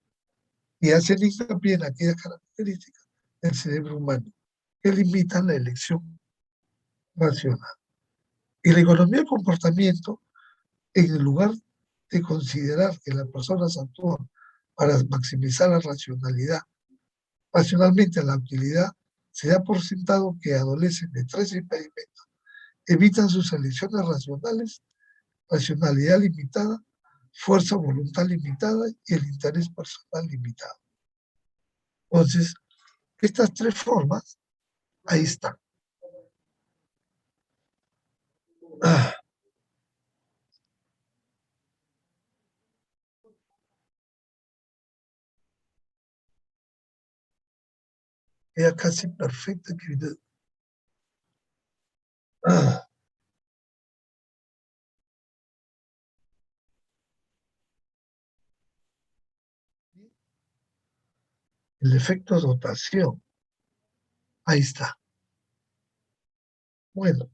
y hacen hincapié en aquellas características del cerebro humano que limitan la elección racional. Y la economía del comportamiento, en lugar de considerar que las personas actúan para maximizar la racionalmente la utilidad, se da por sentado que adolecen de tres impedimentos: evitan sus elecciones racionales, racionalidad limitada, fuerza o voluntad limitada y el interés personal limitado. Entonces, estas tres formas, ahí están. Queda casi perfecta. El efecto de dotación, ahí está. Bueno,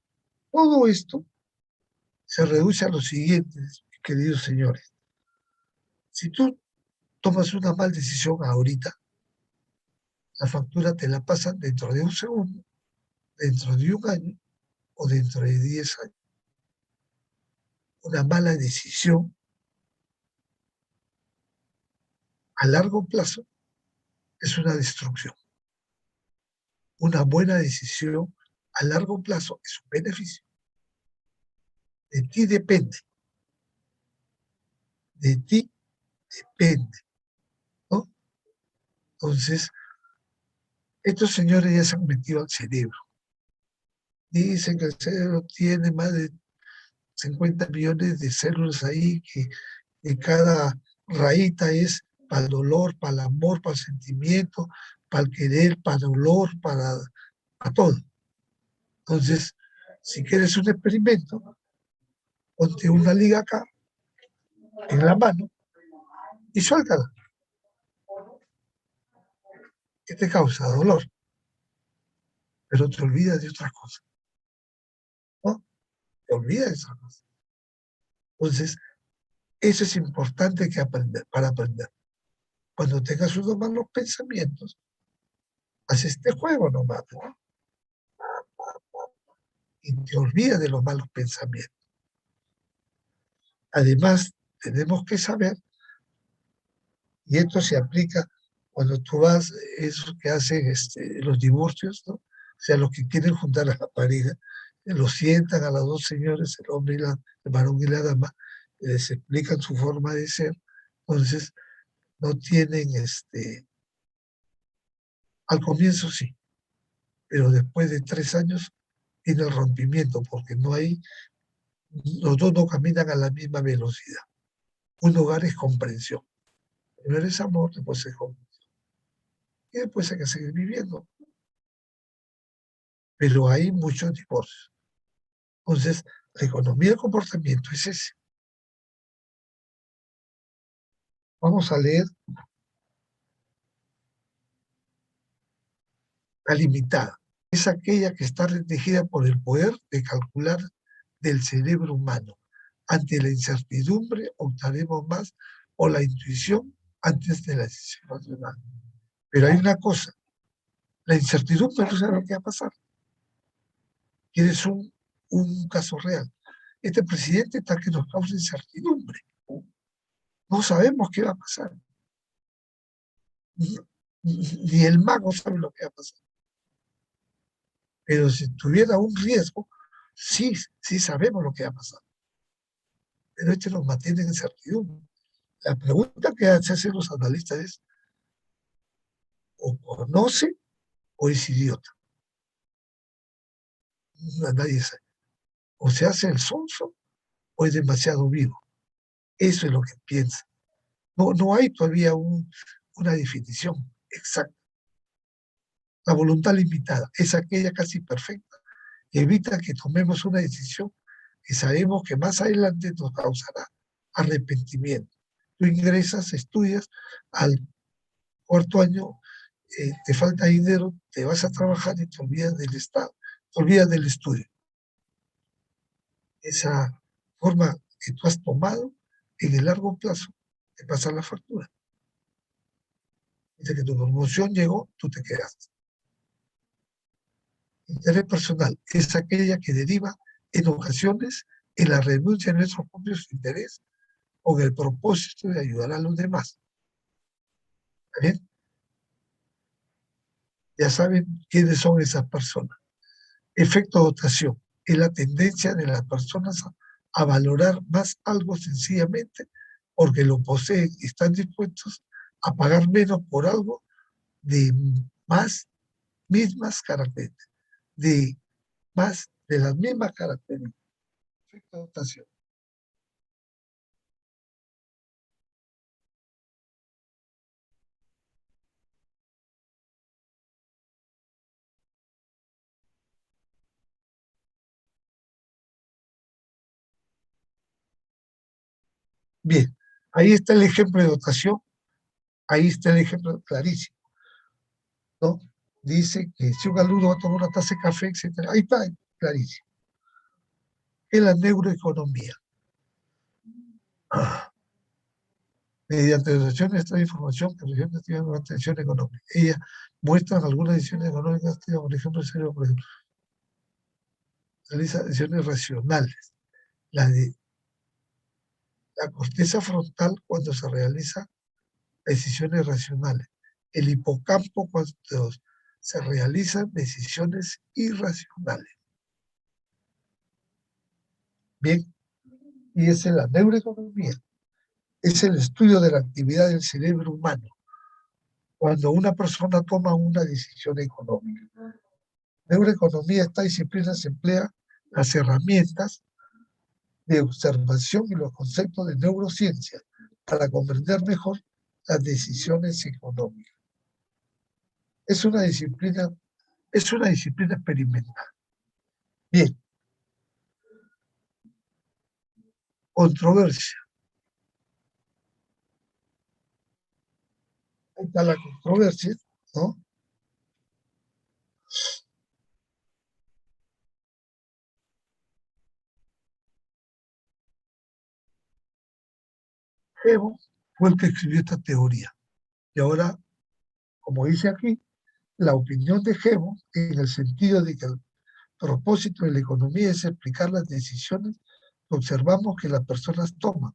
todo esto se reduce a lo siguiente, queridos señores. Si tú tomas una mala decisión ahorita, la factura te la pasan dentro de un segundo, dentro de un año o dentro de 10 años. Una mala decisión a largo plazo es una destrucción. Una buena decisión a largo plazo es un beneficio. De ti depende. De ti depende, ¿no? Entonces, estos señores ya se han metido al cerebro. Dicen que el cerebro tiene más de 50 millones de células ahí, que cada rayita es para el dolor, para el amor, para el sentimiento, para el querer, para el dolor, para todo. Entonces, si quieres un experimento, ponte una liga acá, en la mano, y suéltala. ¿Qué te causa? Dolor. Pero te olvidas de otra cosa, ¿no? Te olvidas de otra cosa. Entonces, eso es importante para aprender. Cuando tengas unos malos pensamientos, haz este juego nomás, ¿no? Y te olvidas de los malos pensamientos. Además, tenemos que saber, y esto se aplica cuando tú vas, esos que hacen los divorcios, ¿no? O sea, los que quieren juntar a la pareja, los sientan a las dos señores, el hombre y el varón y la dama, les explican su forma de ser. Entonces, no tienen, al comienzo sí, pero después de 3 años tiene el rompimiento, porque no hay, los dos no caminan a la misma velocidad. Un hogar es comprensión. Primero es amor, después es comprensión. Y después hay que seguir viviendo. Pero hay muchos divorcios. Entonces, la economía del comportamiento es ese. Vamos a leer la limitada. Es aquella que está restringida por el poder de calcular del cerebro humano. Ante la incertidumbre optaremos más por la intuición antes de la decisión racional. Pero hay una cosa, la incertidumbre no sabe lo que va a pasar. Tienes un caso real. Este presidente está que nos causa incertidumbre. No sabemos qué va a pasar. Ni el mago sabe lo que va a pasar. Pero si tuviera un riesgo, sí sabemos lo que va a pasar. Pero este nos mantiene en incertidumbre. La pregunta que se hacen los analistas es, o conoce o es idiota. Nadie sabe. O se hace el sonso o es demasiado vivo. Eso es lo que piensa. No hay todavía una definición exacta. La voluntad limitada es aquella casi perfecta que evita que tomemos una decisión que sabemos que más adelante nos causará arrepentimiento. Tú ingresas, estudias, al cuarto año te falta dinero, te vas a trabajar y te olvidas del Estado, te olvidas del estudio. Esa forma que tú has tomado en el largo plazo te pasa la factura. Dice que tu promoción llegó, tú te quedaste. Interés personal es aquella que deriva en ocasiones en la renuncia a nuestros propios intereses con el propósito de ayudar a los demás. ¿Está bien? Ya saben quiénes son esas personas. Efecto dotación es la tendencia de las personas a valorar más algo sencillamente porque lo poseen y están dispuestos a pagar menos por algo de más mismas características, de las mismas características. Efecto dotación. Bien, ahí está el ejemplo de dotación, ahí está el ejemplo clarísimo, ¿no? Dice que si un alumno va a tomar una taza de café, etc. Ahí está, clarísimo. Es la neuroeconomía. Mediante dotación de esta información que reciben tienen una atención económica. Ellas muestran algunas decisiones económicas, por ejemplo, el cerebro, por ejemplo, realiza decisiones racionales. La corteza frontal cuando se realiza decisiones racionales. El hipocampo cuando se realizan decisiones irracionales. Bien, y esa es la neuroeconomía. Es el estudio de la actividad del cerebro humano cuando una persona toma una decisión económica. Neuroeconomía, esta disciplina se emplea las herramientas de observación y los conceptos de neurociencia para comprender mejor las decisiones económicas. Es una disciplina experimental. Bien. Controversia. Ahí está la controversia, ¿no? Evo fue el que escribió esta teoría. Y ahora, como dice aquí, la opinión de Hebo, en el sentido de que el propósito de la economía es explicar las decisiones que observamos que las personas toman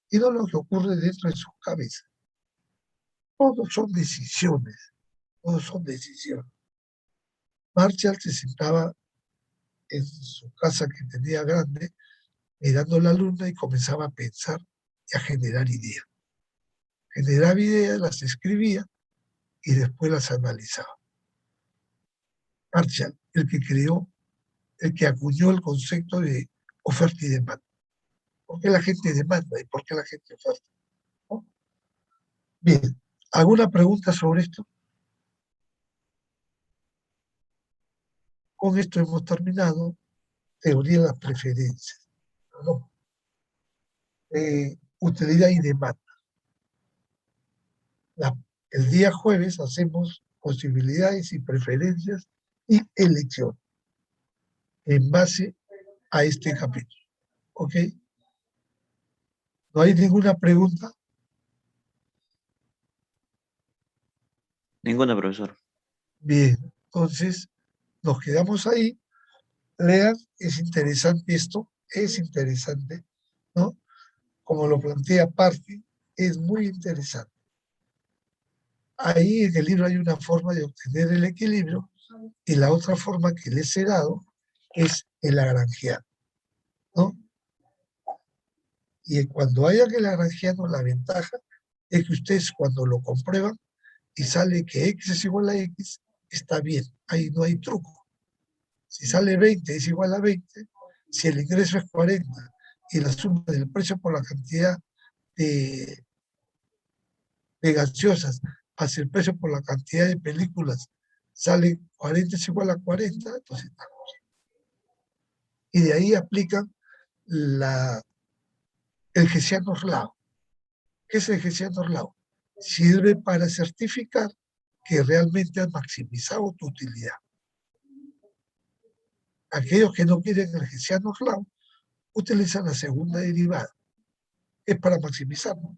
y no lo que ocurre dentro de sus cabezas. Todos son decisiones, todos son decisiones. Marshall se sentaba en su casa que tenía grande, mirando la luna y comenzaba a pensar y a generar ideas. Generaba ideas, las escribía y después las analizaba. Marshall, el que acuñó el concepto de oferta y demanda. ¿Por qué la gente demanda y por qué la gente oferta? Bien, ¿alguna pregunta sobre esto? Con esto hemos terminado teoría de las preferencias, ¿no? Utilidad y demanda. La- el día jueves hacemos posibilidades y preferencias y elección en base a este capítulo. ¿Ok? ¿No hay ninguna pregunta? Ninguna, profesor. Bien, entonces nos quedamos ahí. Lean, es interesante esto, es interesante, ¿no? Como lo plantea Parkin, es muy interesante. Ahí en el libro hay una forma de obtener el equilibrio y la otra forma que les he dado es el lagrangiano, ¿no? Y cuando hayan el lagrangiano, la ventaja es que ustedes cuando lo comprueban y sale que x es igual a x, está bien, ahí no hay truco. Si sale 20 es igual a 20, si el ingreso es 40 y la suma del precio por la cantidad de, de gaseosas hacia el precio por la cantidad de películas sale 40 es igual a 40, entonces estamos. Y de ahí aplican el Hessiano-Orlao. ¿Qué es el Hessiano-Orlao? Sirve para certificar que realmente has maximizado tu utilidad. Aquellos que no quieren el Hessiano-Orlao utilizan la segunda derivada. Es para maximizar, ¿no?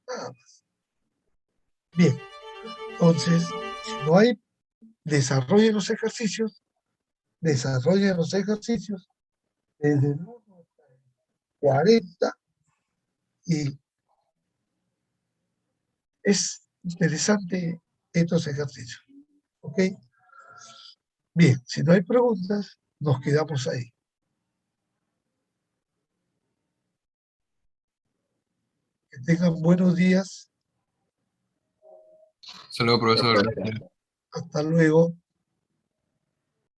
Nada más. Bien, entonces, si no hay, desarrollen los ejercicios desde el 1 hasta el 40 y es interesante estos ejercicios. ¿Ok? Bien, si no hay preguntas, nos quedamos ahí. Que tengan buenos días. Hasta luego, profesor. Hasta luego.